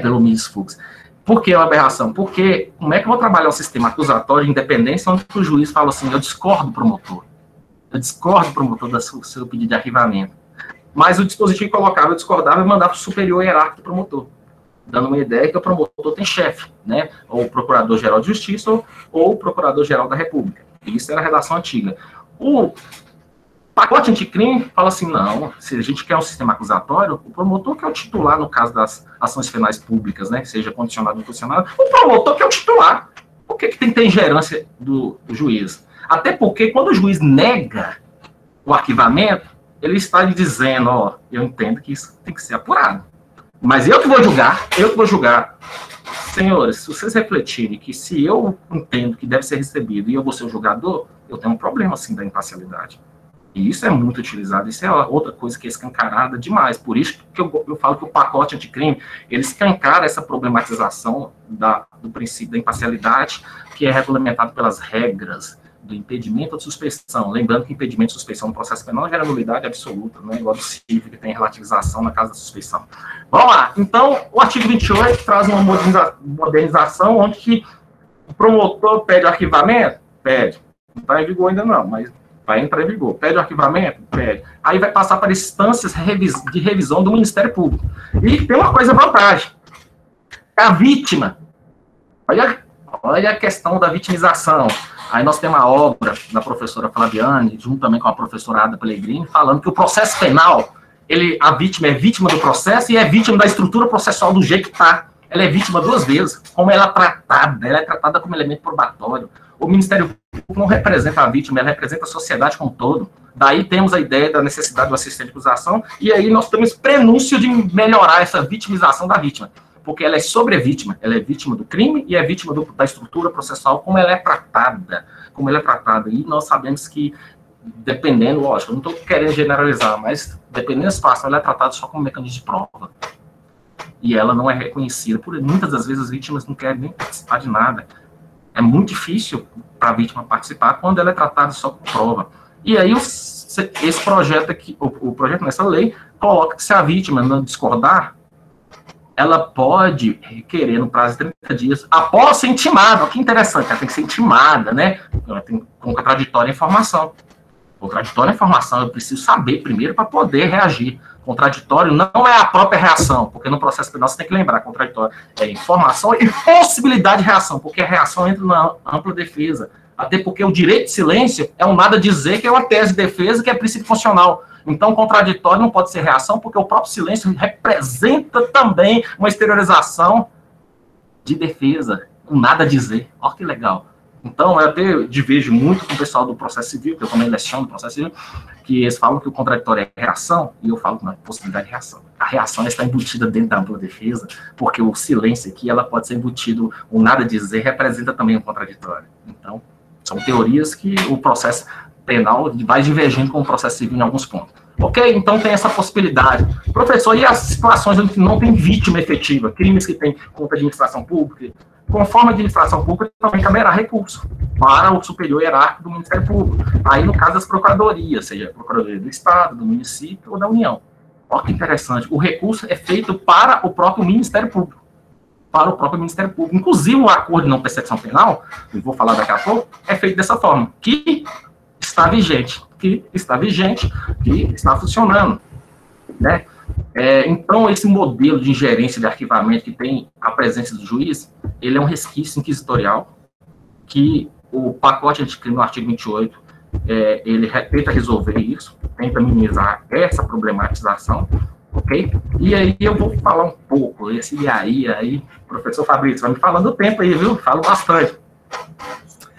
pelo ministro Fux. Por que é uma aberração? Porque como é que eu vou trabalhar o sistema acusatório de independência onde o juiz fala assim, eu discordo do promotor do seu pedido de arquivamento. Mas o dispositivo colocava, eu discordava e mandava para o superior hierárquico do promotor, dando uma ideia que o promotor tem chefe, né? Ou o Procurador-Geral de Justiça ou o Procurador-Geral da República. Isso era a redação antiga. O pacote anticrime fala assim, não, se a gente quer um sistema acusatório, o promotor que é o titular no caso das ações penais públicas, né? Seja condicionado ou condicionado, o promotor que é o titular. Por que tem que ter ingerência do juiz? Até porque quando o juiz nega o arquivamento, ele está dizendo, ó, eu entendo que isso tem que ser apurado. Mas eu que vou julgar. Senhores, se vocês refletirem que se eu entendo que deve ser recebido e eu vou ser o julgador, eu tenho um problema, assim, da imparcialidade. E isso é muito utilizado, isso é outra coisa que é escancarada demais. Por isso que eu falo que o pacote anticrime, ele escancara essa problematização do princípio da imparcialidade, que é regulamentado pelas regras do impedimento ou de suspeição. Lembrando que impedimento e suspeição no processo penal gera nulidade absoluta, não é igual do civil, que tem relativização na caso da suspeição. Vamos lá. Então, o artigo 28 traz uma modernização onde que o promotor pede arquivamento? Pede. Não está em vigor ainda não, mas vai entrar em vigor. Pede o arquivamento? Pede. Aí vai passar para instâncias de revisão do Ministério Público. E tem uma coisa vantagem. A vítima, olha a questão da vitimização. Aí nós temos a obra da professora Flaviane, junto também com a professora Ada Pellegrini, falando que o processo penal, a vítima é vítima do processo e é vítima da estrutura processual do jeito que está. Ela é vítima duas vezes. Como ela é tratada como elemento probatório. O Ministério Público não representa a vítima, ela representa a sociedade como um todo. Daí temos a ideia da necessidade do assistente de acusação, e aí nós temos prenúncio de melhorar essa vitimização da vítima. Porque ela é sobre-vítima, ela é vítima do crime e é vítima da estrutura processual, como ela é tratada. E nós sabemos que, dependendo, lógico, eu não estou querendo generalizar, mas dependendo da situação, ela é tratada só como mecanismo de prova. E ela não é reconhecida. Muitas das vezes as vítimas não querem nem participar de nada. É muito difícil para a vítima participar quando ela é tratada só como prova. E aí esse projeto aqui, o projeto nessa lei, coloca que se a vítima não discordar, ela pode requerer no prazo de 30 dias, após ser intimada. Olha que interessante, ela tem que ser intimada, né? Ela tem com contraditória à informação. Contraditória à informação, eu preciso saber primeiro para poder reagir. Contraditório não é a própria reação, porque no processo penal você tem que lembrar, contraditório é informação e possibilidade de reação, porque a reação entra na ampla defesa. Até porque o direito de silêncio é um nada dizer, que é uma tese de defesa, que é princípio funcional. Então, contraditório não pode ser reação, porque o próprio silêncio representa também uma exteriorização de defesa, um nada dizer. Olha que legal. Então, eu até divirjo muito com o pessoal do processo civil, que eu também leciono no processo civil, que eles falam que o contraditório é reação, e eu falo que não é possibilidade de reação. A reação está embutida dentro da ampla defesa, porque o silêncio aqui, ela pode ser embutido, o nada dizer representa também o contraditório. Então, são teorias que o processo penal vai divergindo com o processo civil em alguns pontos. Ok? Então tem essa possibilidade. Professor, e as situações onde não tem vítima efetiva? Crimes que tem contra a administração pública? Conforme a administração pública, também caberá recurso para o superior hierárquico do Ministério Público. Aí, no caso das procuradorias, seja a Procuradoria do Estado, do município ou da União. Olha que interessante. O recurso é feito para o próprio Ministério Público. Para o próprio Ministério Público. Inclusive, o acordo de não persecução penal, eu vou falar daqui a pouco, é feito dessa forma, que está vigente, que está funcionando, né? Então, esse modelo de ingerência de arquivamento que tem a presença do juiz, ele é um resquício inquisitorial, que o pacote anticrime no artigo 28, ele tenta resolver isso, tenta minimizar essa problematização, ok? E aí eu vou falar um pouco, aí, professor Fabrício, vai me falando o tempo aí, viu? Falo bastante.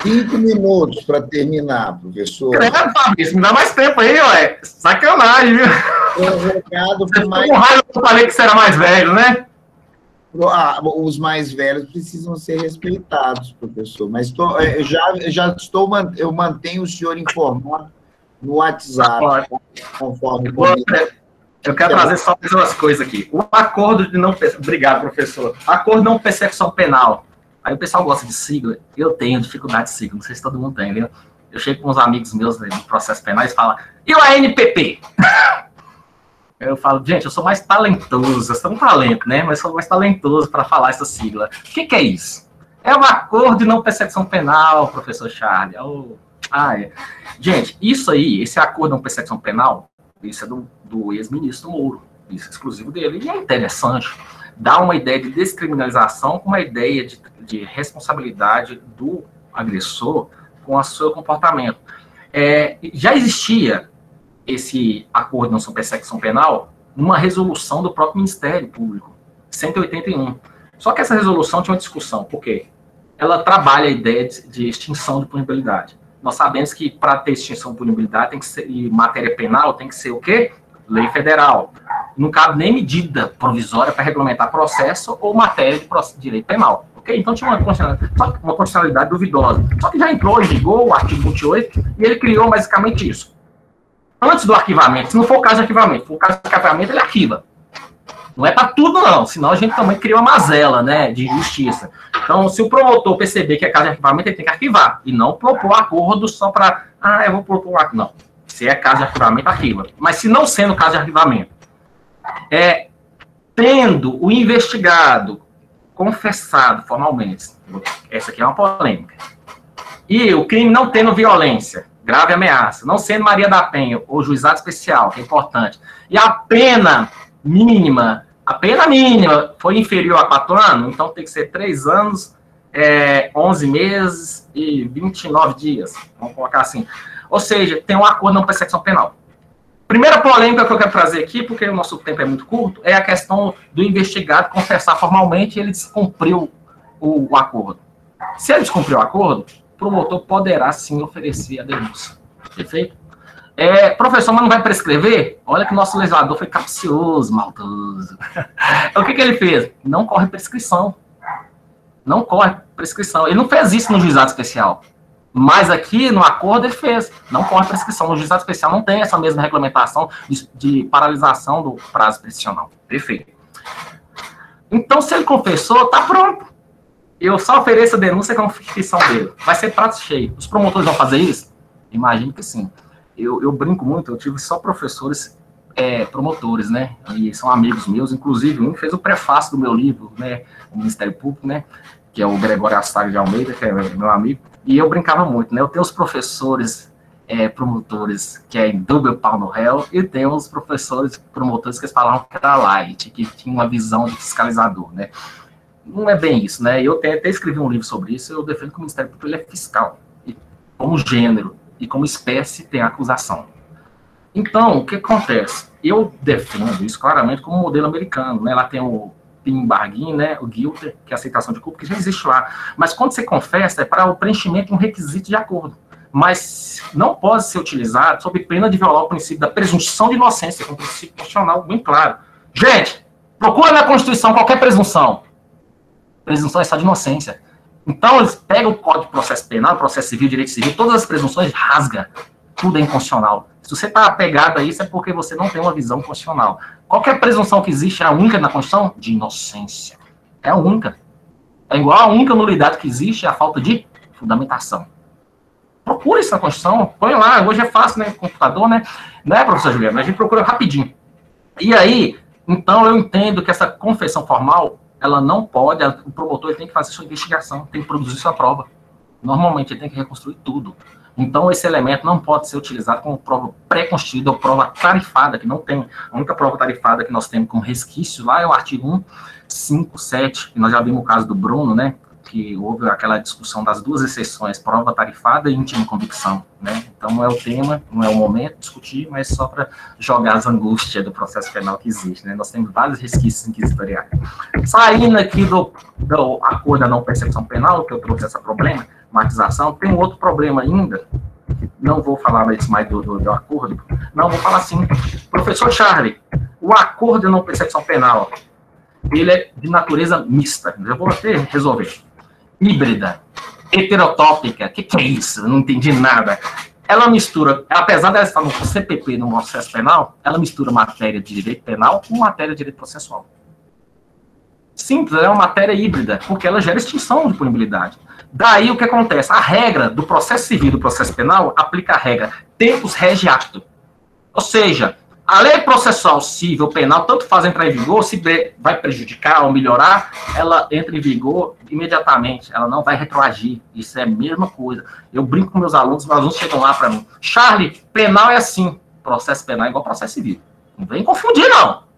5 minutos para terminar, professor. Fabrício, me dá mais tempo aí, ué. Sacanagem, viu? Eu falei que você era mais velho, né? Os mais velhos precisam ser respeitados, professor. Mas eu mantenho o senhor informado no WhatsApp, conforme... Eu quero trazer só mais umas coisas aqui. O acordo de não... Obrigado, professor. Acordo de não persecução penal. Aí o pessoal gosta de sigla. Eu tenho dificuldade de sigla. Não sei se todo mundo tem, viu? Eu chego com uns amigos meus no processo penal e falam, e o ANPP? Eu falo, gente, eu sou mais talentoso. Eu sou um talento, né? Mas sou mais talentoso para falar essa sigla. O que é isso? É o acordo de não persecução penal, professor Charlie. Gente, isso aí, esse acordo de não persecução penal, isso é do ex-ministro Moro. Isso é exclusivo dele. E é interessante. Dá uma ideia de descriminalização com uma ideia de responsabilidade do agressor com o seu comportamento. Já existia esse acordo de não persecução penal numa resolução do próprio Ministério Público, 181. Só que essa resolução tinha uma discussão, por quê? Ela trabalha a ideia de extinção de punibilidade. Nós sabemos que para ter extinção de punibilidade tem que ser, e matéria penal tem que ser o quê? Lei federal. Não cabe nem medida provisória para regulamentar processo ou matéria de direito penal. Okay? Então tinha uma constitucionalidade duvidosa. Só que já entrou em vigor o artigo 28 e ele criou basicamente isso. Antes do arquivamento, se não for o caso de arquivamento, for o caso de arquivamento, ele arquiva. Não é para tudo, não, senão a gente também cria uma mazela, né, de injustiça. Então, se o promotor perceber que é caso de arquivamento, ele tem que arquivar, e não propor acordo só para, eu vou propor um acordo. Não, se é caso de arquivamento, arquiva. Mas se não sendo caso de arquivamento, tendo o investigado confessado formalmente, essa aqui é uma polêmica, e o crime não tendo violência, grave ameaça, não sendo Maria da Penha ou juizado especial, que é importante, e a pena mínima foi inferior a 4 anos, então tem que ser 3 anos, 11 meses e 29 dias, vamos colocar assim. Ou seja, tem um acordo de não persecução penal. Primeira polêmica que eu quero trazer aqui, porque o nosso tempo é muito curto, é a questão do investigado confessar formalmente e ele descumpriu o acordo. Se ele descumpriu o acordo, o promotor poderá sim oferecer a denúncia. Perfeito? Professor, mas não vai prescrever? Olha que o nosso legislador foi capcioso, maldoso. O que ele fez? Não corre prescrição. Não corre prescrição. Ele não fez isso no juizado especial. Mas aqui, no acordo, ele fez. Não corre prescrição. No juizado especial não tem essa mesma regulamentação de paralisação do prazo prescricional. Perfeito. Então, se ele confessou, tá pronto. Eu só ofereço a denúncia com a confissão dele. Vai ser prato cheio. Os promotores vão fazer isso? Imagino que sim. Eu brinco muito, eu tive só professores promotores, né? E são amigos meus, inclusive um fez o prefácio do meu livro, né? O Ministério Público, né? Que é o Gregório Assago de Almeida, que é meu amigo. E eu brincava muito, né? Eu tenho os professores promotores que é em double pau no réu, e tem os professores promotores que eles falavam que era light, que tinha uma visão de fiscalizador, né? Não é bem isso, né? Eu até escrevi um livro sobre isso, eu defendo que o Ministério Público ele é fiscal, e como gênero, e como espécie tem acusação. Então, o que acontece? Eu defendo isso claramente como modelo americano, né? Lá tem o PIN bargain, né? O guilty, que é a aceitação de culpa, que já existe lá. Mas quando você confessa, é para o preenchimento de um requisito de acordo. Mas não pode ser utilizado sob pena de violar o princípio da presunção de inocência, que é um princípio constitucional bem claro. Gente, procura na Constituição qualquer presunção. Presunção é só de inocência. Então, eles pegam o Código de Processo Penal, Processo Civil, Direito Civil, todas as presunções, rasga. Tudo é inconstitucional. Se você está apegado a isso, é porque você não tem uma visão constitucional. Qualquer presunção que existe é a única na Constituição? De inocência. É a única. É igual a única nulidade que existe, é a falta de fundamentação. Procura isso na Constituição, põe lá, hoje é fácil, né, computador, né? Não é, professor Juliano? A gente procura rapidinho. E aí, então, eu entendo que essa confissão formal, ela não pode, o promotor ele tem que fazer sua investigação, tem que produzir sua prova. Normalmente ele tem que reconstruir tudo. Então esse elemento não pode ser utilizado como prova pré-constituída ou prova tarifada, que não tem. A única prova tarifada que nós temos com resquício lá é o artigo 157, que nós já vimos o caso do Bruno, né? Que houve aquela discussão das duas exceções, prova tarifada e íntima convicção, né? Então não é o tema, não é o momento de discutir, mas só para jogar as angústias do processo penal que existe, né? Nós temos vários resquícios inquisitoriais. Saindo aqui do acordo da não persecução penal, que eu trouxe essa problematização, tem um outro problema ainda, não vou falar mais do acordo, não, vou falar assim, professor Charlie, o acordo de não persecução penal, ele é de natureza mista, eu vou até resolver. Híbrida, heterotópica, o que é isso? Eu não entendi nada. ela mistura, apesar dela estar no CPP, no processo penal, ela mistura matéria de direito penal com matéria de direito processual. Simples, é uma matéria híbrida, porque ela gera extinção de punibilidade. Daí o que acontece? A regra do processo civil e do processo penal aplica a regra tempus regi acto. Ou seja, a lei processual civil penal, tanto faz entrar em vigor, se vai prejudicar ou melhorar, ela entra em vigor imediatamente, ela não vai retroagir. Isso é a mesma coisa. Eu brinco com meus alunos chegam lá para mim. Charlie, penal é assim, processo penal é igual processo civil. Não vem confundir, não.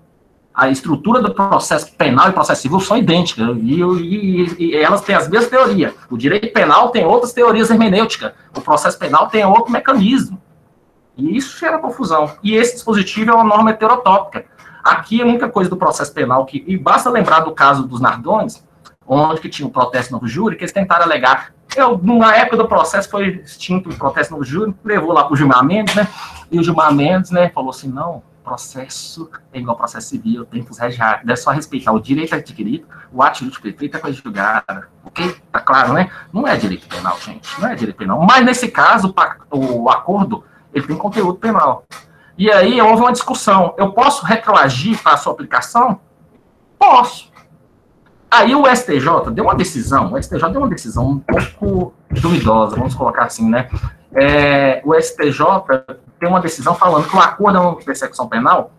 A estrutura do processo penal e processo civil são idênticas, e elas têm as mesmas teorias. O direito penal tem outras teorias hermenêuticas, o processo penal tem outro mecanismo. E isso gera confusão. E esse dispositivo é uma norma heterotópica. Aqui, a única coisa do processo penal, e basta lembrar do caso dos Nardones, onde que tinha o protesto novo júri, que eles tentaram alegar. Na época do processo, foi extinto o protesto novo júri, levou lá para o Gilmar Mendes, né? E o Gilmar Mendes, né, falou assim, não, processo é igual processo civil, tempus regi acto, deve só respeitar o direito adquirido, o ato jurídico perfeito é coisa julgada, ok? Tá claro, né? Não é direito penal, gente, não é direito penal. Mas, nesse caso, o acordo, ele tem conteúdo penal. E aí, houve uma discussão, eu posso retroagir para a sua aplicação? Posso. Aí o STJ deu uma decisão, um pouco duvidosa, vamos colocar assim, né? O STJ tem uma decisão falando que o acordo de persecução penal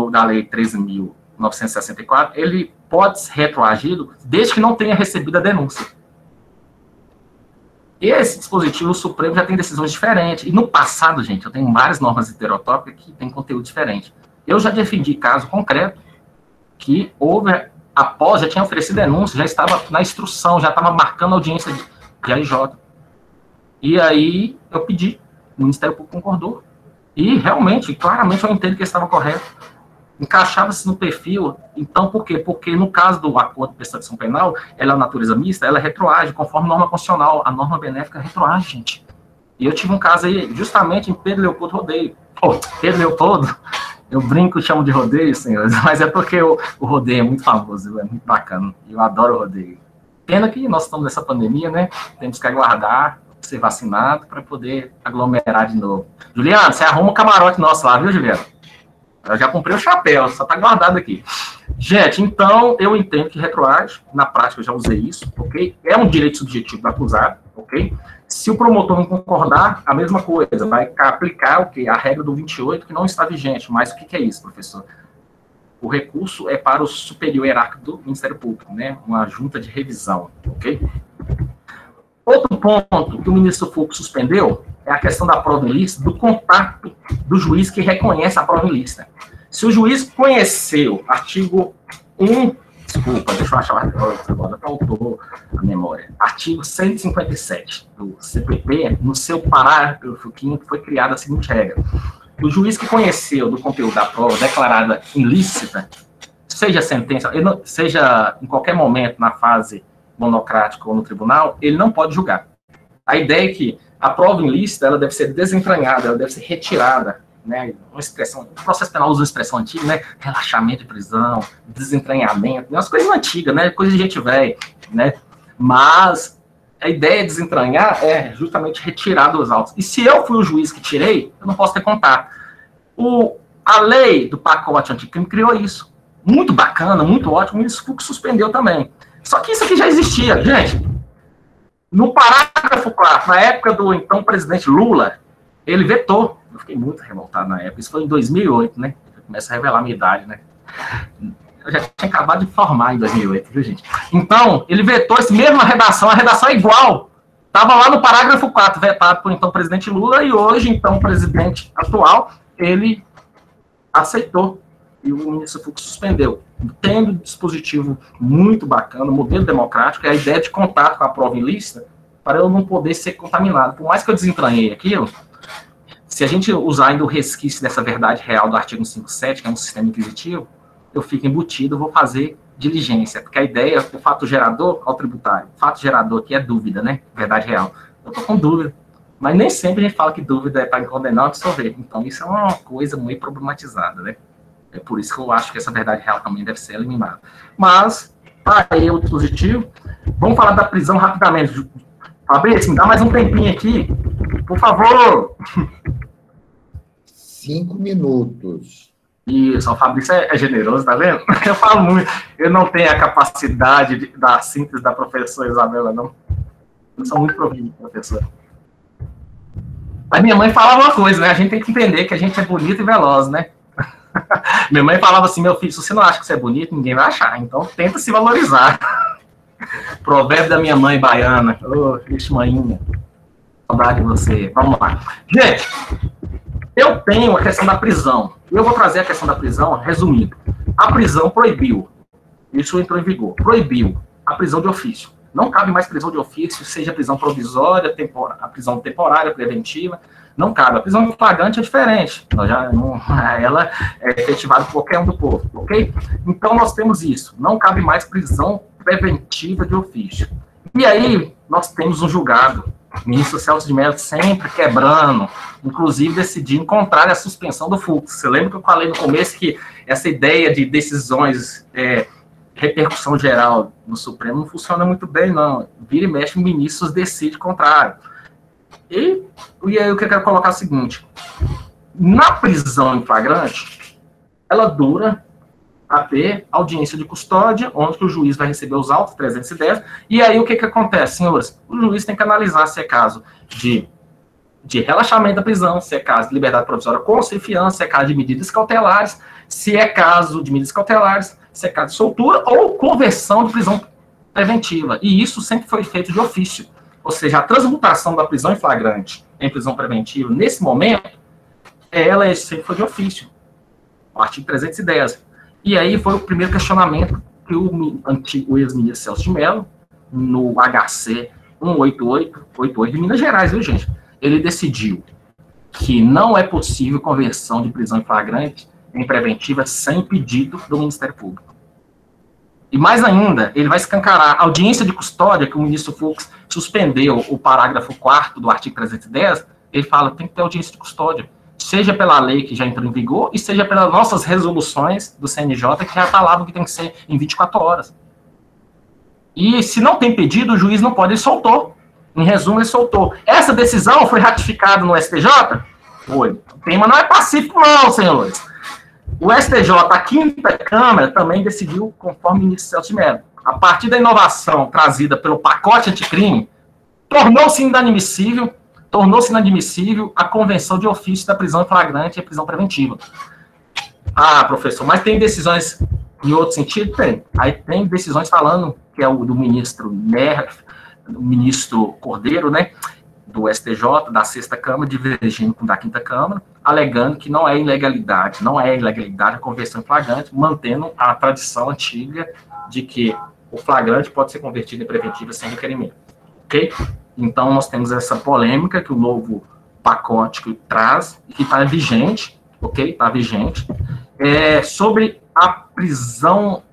da Lei 13.964, ele pode ser retroagido desde que não tenha recebido a denúncia. Esse dispositivo, o Supremo, já tem decisões diferentes. E no passado, gente, eu tenho várias normas heterotópicas que têm conteúdo diferente. Eu já defendi caso concreto que houve, após, já tinha oferecido denúncia, já estava na instrução, já estava marcando audiência de AIJ. E aí eu pedi, o Ministério Público concordou. E realmente, claramente, eu entendo que estava correto. Encaixava-se no perfil. Então, por quê? Porque no caso do acordo de persecução penal, ela é natureza mista, ela retroage, conforme norma constitucional. A norma benéfica retroage, gente. E eu tive um caso aí, justamente em Pedro Leopoldo Rodeio. Pedro Leopoldo, eu brinco e chamo de rodeio, senhores, mas é porque o rodeio é muito famoso, é muito bacana. Eu adoro o rodeio. Pena que nós estamos nessa pandemia, né? Temos que aguardar ser vacinado para poder aglomerar de novo. Juliano, você arruma um camarote nosso lá, viu, Juliano? Eu já comprei o chapéu, só tá guardado aqui. Gente, então, eu entendo que retroage, na prática eu já usei isso, ok? É um direito subjetivo do acusado, ok? Se o promotor não concordar, a mesma coisa, vai aplicar o quê? A regra do 28, que não está vigente. Mas o que é isso, professor? O recurso é para o superior hierárquico do Ministério Público, né? Uma junta de revisão, ok? Outro ponto que o ministro Fux suspendeu é a questão da prova ilícita, do contato do juiz que reconhece a prova ilícita. Se o juiz conheceu artigo 1, desculpa, deixa eu achar agora, faltou a memória. Artigo 157 do CPP, no seu parágrafo 5º, foi criada a seguinte regra. O juiz que conheceu do conteúdo da prova declarada ilícita, seja sentença, seja em qualquer momento na fase monocrática ou no tribunal, ele não pode julgar. A ideia é que a prova ilícita, ela deve ser desentranhada, ela deve ser retirada, né? Uma expressão, o processo penal usa uma expressão antiga, né? Relaxamento de prisão, desentranhamento, umas coisas antigas, né? Coisa de gente velha, né? Mas a ideia de desentranhar é justamente retirar dos autos. E se eu fui o juiz que tirei, eu não posso ter contato. A lei do pacote anticrime criou isso. Muito bacana, muito ótimo, e isso suspendeu também. Só que isso aqui já existia, gente. No parágrafo 4, na época do então presidente Lula, ele vetou. Eu fiquei muito revoltado na época. Isso foi em 2008, né? Começa a revelar a minha idade, né? Eu já tinha acabado de formar em 2008, viu, gente? Então, ele vetou essa mesma redação, a redação é igual. Estava lá no parágrafo 4, vetado por então presidente Lula, e hoje, então, o presidente atual, ele aceitou. E o ministro Fux suspendeu. Tendo um dispositivo muito bacana, modelo democrático, é a ideia de contato com a prova ilícita, para eu não poder ser contaminado. Por mais que eu desentranhei aquilo, se a gente usar ainda o resquício dessa verdade real do artigo 157, que é um sistema inquisitivo, eu fico embutido, vou fazer diligência, porque a ideia, o fato gerador ao tributário, o fato gerador aqui é dúvida, né? Verdade real. Eu estou com dúvida, mas nem sempre a gente fala que dúvida é para condenar ou absolver. Então, isso é uma coisa muito problematizada, né? É por isso que eu acho que essa verdade real também deve ser eliminada. Mas, para aí o dispositivo, vamos falar da prisão rapidamente. Fabrício, me dá mais um tempinho aqui, Por favor. 5 minutos. Isso, o Fabrício é generoso, tá vendo? Eu falo muito, eu não tenho a capacidade da síntese da professora Isabela, não. Eu sou muito provido, professor. Mas minha mãe falava uma coisa, né? A gente tem que entender que a gente é bonito e veloz, né? Minha mãe falava assim, meu filho, se você não acha que você é bonito, ninguém vai achar, então tenta se valorizar. Provérbio da minha mãe baiana. Ô, manhinha. Saudade de você. Vamos lá. Gente, eu tenho a questão da prisão. Eu vou trazer a questão da prisão resumindo. A prisão proibiu. Isso entrou em vigor. Proibiu a prisão de ofício. Não cabe mais prisão de ofício, seja prisão provisória, a prisão temporária, preventiva. Não cabe. A prisão flagrante é diferente. Ela é efetivada por qualquer um do povo, ok? Então, nós temos isso. Não cabe mais prisão preventiva de ofício. E aí, nós temos um julgado. O ministro Celso de Mello sempre quebrando, inclusive decidindo contrário à suspensão do fluxo. Você lembra que eu falei no começo que essa ideia de decisões, repercussão geral no Supremo não funciona muito bem, não. Vira e mexe, ministros decidem contrário. E aí o que eu quero colocar é o seguinte, na prisão em flagrante, ela dura até audiência de custódia, onde que o juiz vai receber os autos, 310, e aí o que acontece, senhores? O juiz tem que analisar se é caso de relaxamento da prisão, se é caso de liberdade provisória com sem fiança, se é caso de medidas cautelares, se é caso de medidas cautelares, se é caso de soltura ou conversão de prisão preventiva, e isso sempre foi feito de ofício. Ou seja, a transmutação da prisão em flagrante em prisão preventiva, nesse momento, ela sempre foi de ofício. O artigo 310. E aí foi o primeiro questionamento que o ex-ministro Celso de Mello, no HC 18888 de Minas Gerais, viu, gente? Ele decidiu que não é possível conversão de prisão em flagrante em preventiva sem pedido do Ministério Público. E mais ainda, ele vai escancarar a audiência de custódia, que o ministro Fux suspendeu o parágrafo 4º do artigo 310, ele fala que tem que ter audiência de custódia, seja pela lei que já entrou em vigor, e seja pelas nossas resoluções do CNJ, que já falavam que tem que ser em 24 horas. E se não tem pedido, o juiz não pode, ele soltou. Em resumo, ele soltou. Essa decisão foi ratificada no STJ? Foi. O tema não é pacífico, não, senhores. O STJ, a quinta Câmara, também decidiu conforme o ministro Celso de Mello. A partir da inovação trazida pelo pacote anticrime, tornou-se inadmissível a convenção de ofício da prisão em flagrante e a prisão preventiva. Ah, professor, mas tem decisões em outro sentido? Tem. Aí tem decisões falando, que é o do ministro do ministro Cordeiro, né, do STJ, da sexta Câmara, divergindo com da quinta Câmara, alegando que não é ilegalidade a conversão em flagrante, mantendo a tradição antiga de que o flagrante pode ser convertido em preventiva sem requerimento. Ok? Então, nós temos essa polêmica que o novo pacote que traz, e que está vigente, ok? Está vigente, sobre a prisão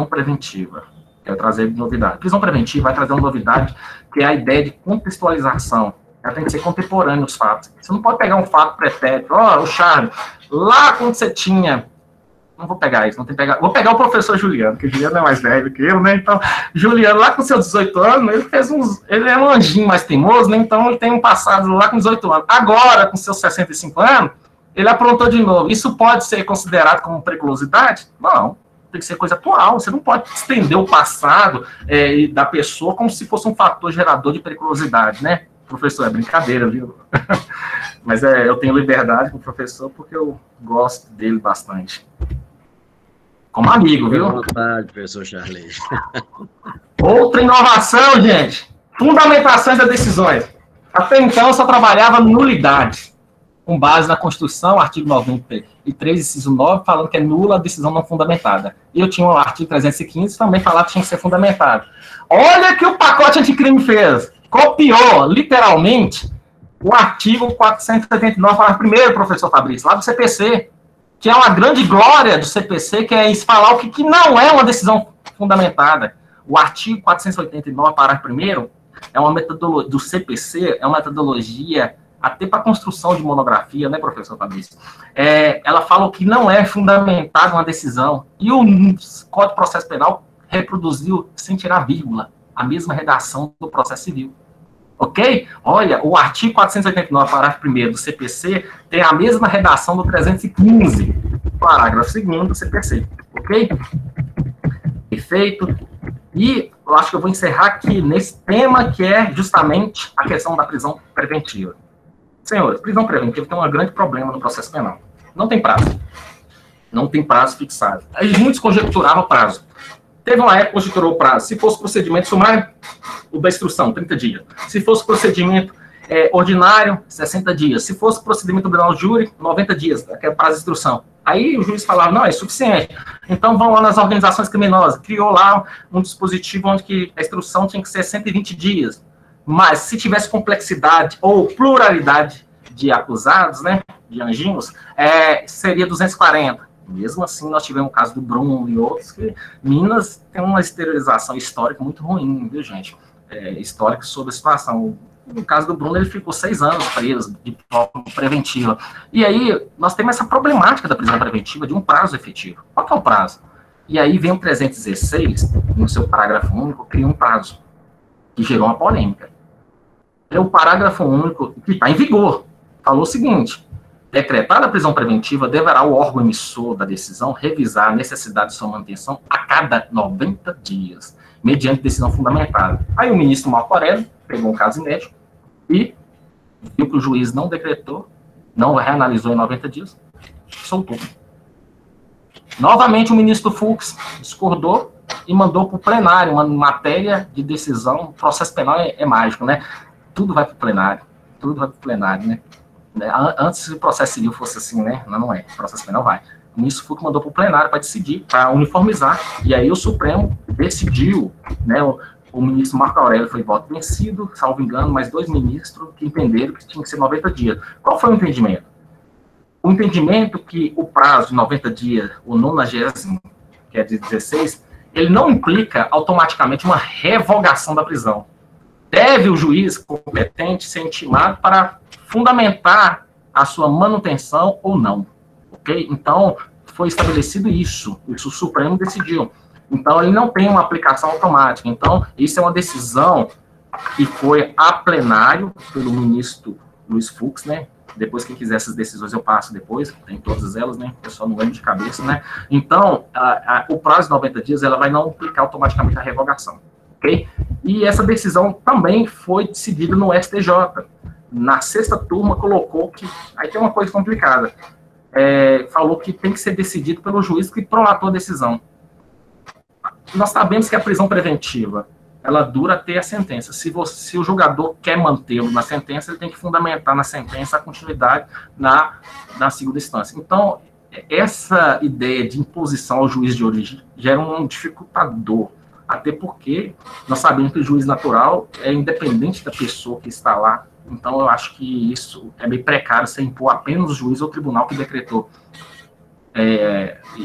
preventiva. Quero trazer novidade. Prisão preventiva vai trazer uma novidade, que é a ideia de contextualização. Ela tem que ser contemporânea os fatos. Você não pode pegar um fato pretérito. O Charles, lá quando você tinha... Não vou pegar isso, não tem que pegar... Vou pegar o professor Juliano, que o Juliano é mais velho que eu, né? Então, Juliano, lá com seus 18 anos, ele é um anjinho mais teimoso, né? Então, ele tem um passado lá com 18 anos. Agora, com seus 65 anos, ele aprontou de novo. Isso pode ser considerado como periculosidade? Não. Tem que ser coisa atual. Você não pode estender o passado da pessoa como se fosse um fator gerador de periculosidade, né? Professor, é brincadeira, viu? Mas eu tenho liberdade com o professor porque eu gosto dele bastante. Como amigo, viu? Boa tarde, professor Charles. Outra inovação, gente. Fundamentações das decisões. Até então, eu só trabalhava nulidades, com base na Constituição, artigo 93, inciso 9, falando que é nula a decisão não fundamentada. E eu tinha o artigo 315, também falava que tinha que ser fundamentado. Olha o que o pacote anticrime fez. Copiou, literalmente, o artigo 479, parágrafo primeiro, professor Fabrício, lá do CPC, que é uma grande glória do CPC, que é falar o que não é uma decisão fundamentada. O artigo 489, parágrafo primeiro, é uma metodologia do CPC, é uma metodologia até para construção de monografia, né, professor Fabrício? Ela fala o que não é fundamentado uma decisão, e o Código de Processo Penal reproduziu, sem tirar vírgula, a mesma redação do processo civil. Ok? Olha, o artigo 489, parágrafo 1º do CPC tem a mesma redação do 315, parágrafo 2º do CPC. Ok? Perfeito? E eu acho que eu vou encerrar aqui nesse tema que é justamente a questão da prisão preventiva. Senhores, prisão preventiva tem um grande problema no processo penal. Não tem prazo. Não tem prazo fixado. Aí muitos conjecturavam o prazo. Teve uma época que conjecturou o prazo. Se fosse procedimento sumário, o da instrução, 30 dias. Se fosse procedimento ordinário, 60 dias. Se fosse procedimento penal júri, 90 dias, aquele prazo de instrução. Aí o juiz falava, não, é suficiente. Então vão lá nas organizações criminosas. Criou lá um dispositivo onde que a instrução tinha que ser 120 dias. Mas se tivesse complexidade ou pluralidade de acusados, né, de anjinhos, seria 240. Mesmo assim, nós tivemos o caso do Bruno e outros, que Minas tem uma esterilização histórica muito ruim, viu, gente? Histórica sobre a situação. No caso do Bruno, ele ficou 6 anos preso de forma preventiva. E aí, nós temos essa problemática da prisão preventiva de um prazo efetivo. Qual que é o prazo? E aí vem o 316, no seu parágrafo único, cria um prazo, que gerou uma polêmica. É o parágrafo único que está em vigor. Falou o seguinte: decretada a prisão preventiva, deverá o órgão emissor da decisão revisar a necessidade de sua manutenção a cada 90 dias, mediante decisão fundamentada. Aí o ministro Marco Aurélio pegou um caso inédito e viu que o juiz não decretou, não reanalisou em 90 dias, soltou. Novamente o ministro Fux discordou e mandou para o plenário uma matéria de decisão. O processo penal é mágico, né? Tudo vai para o plenário, né? Antes, se o processo civil fosse assim, né? Não é. O processo penal vai. O ministro Fux mandou para o plenário para decidir, para uniformizar. E aí o Supremo decidiu, né? O ministro Marco Aurélio foi voto vencido, salvo engano, mais 2 ministros que entenderam que tinha que ser 90 dias. Qual foi o entendimento? O entendimento que o prazo de 90 dias, o 90º, que é de 16, ele não implica automaticamente uma revogação da prisão. Deve o juiz competente ser intimado para fundamentar a sua manutenção ou não, ok? Então, foi estabelecido isso o Supremo decidiu. Então, ele não tem uma aplicação automática. Então, isso é uma decisão que foi a plenário pelo ministro Luiz Fux, né? Depois, quem quiser essas decisões, eu passo depois, tem todas elas, né? Eu só não lembro de cabeça, né? Então, o prazo de 90 dias, ela vai não aplicar automaticamente a revogação, ok? E essa decisão também foi decidida no STJ. Na 6ª turma, colocou que... Aí tem uma coisa complicada. Falou que tem que ser decidido pelo juiz que prolatou a decisão. Nós sabemos que a prisão preventiva, ela dura até a sentença. Se o julgador quer mantê-lo na sentença, ele tem que fundamentar na sentença a continuidade na segunda instância. Então, essa ideia de imposição ao juiz de origem gera um dificultador, até porque nós sabemos que o juiz natural é independente da pessoa que está lá. Então, eu acho que isso é meio precário, você impor apenas o juiz ou o tribunal que decretou.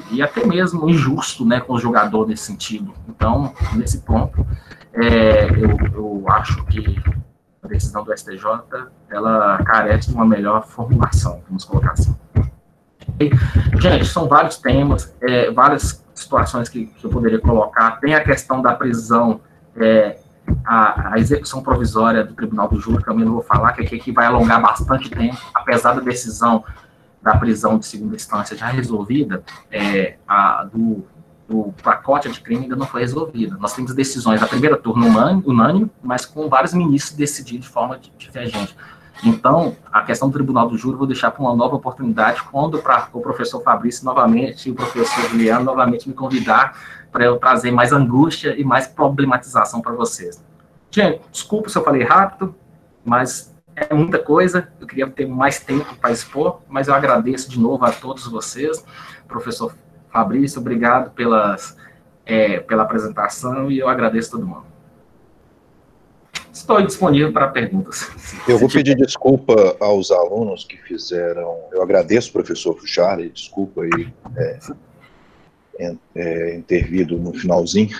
E até mesmo injusto, né, com o jogador nesse sentido. Então, nesse ponto, eu acho que a decisão do STJ, ela carece de uma melhor formulação, vamos colocar assim. Gente, são vários temas, várias situações que eu poderia colocar. Tem a questão da prisão, a execução provisória do Tribunal do Júri, que eu não vou falar, que vai alongar bastante tempo, apesar da decisão da prisão de segunda instância já resolvida, do pacote de crime ainda não foi resolvida. Nós temos decisões da primeira turma unânime, mas com vários ministros decidindo de forma divergente. Então, a questão do Tribunal do Júri eu vou deixar para uma nova oportunidade, quando o professor Fabrício novamente e o professor Juliano novamente me convidar para eu trazer mais angústia e mais problematização para vocês. Gente, desculpa se eu falei rápido, mas é muita coisa, eu queria ter mais tempo para expor, mas eu agradeço de novo a todos vocês. Professor Fabrício, obrigado pela apresentação e eu agradeço todo mundo. Estou disponível para perguntas. Eu vou pedir desculpa aos alunos que fizeram... Eu agradeço, professor Charlie, desculpa aí intervido no finalzinho,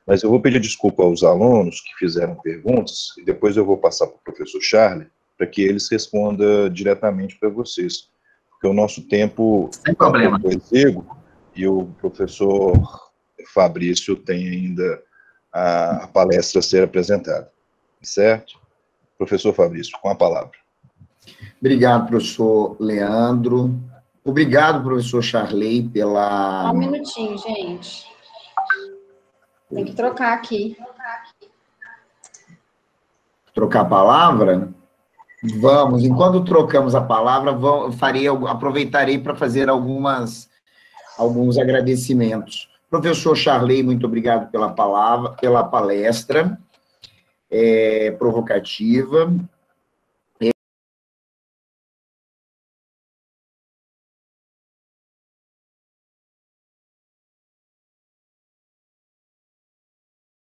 mas eu vou pedir desculpa aos alunos que fizeram perguntas e depois eu vou passar para o professor Charlie para que eles respondam diretamente para vocês, porque o nosso tempo sem problema é exíguo e o professor Fabrício tem ainda a palestra a ser apresentada, certo? Professor Fabrício, com a palavra. Obrigado, professor Leandro. Obrigado, professor Charley, pela... Só um minutinho, gente. Tem que trocar aqui. Trocar a palavra? Vamos. Enquanto trocamos a palavra, aproveitarei para fazer alguns agradecimentos. Professor Charley, muito obrigado pela palavra, pela palestra provocativa.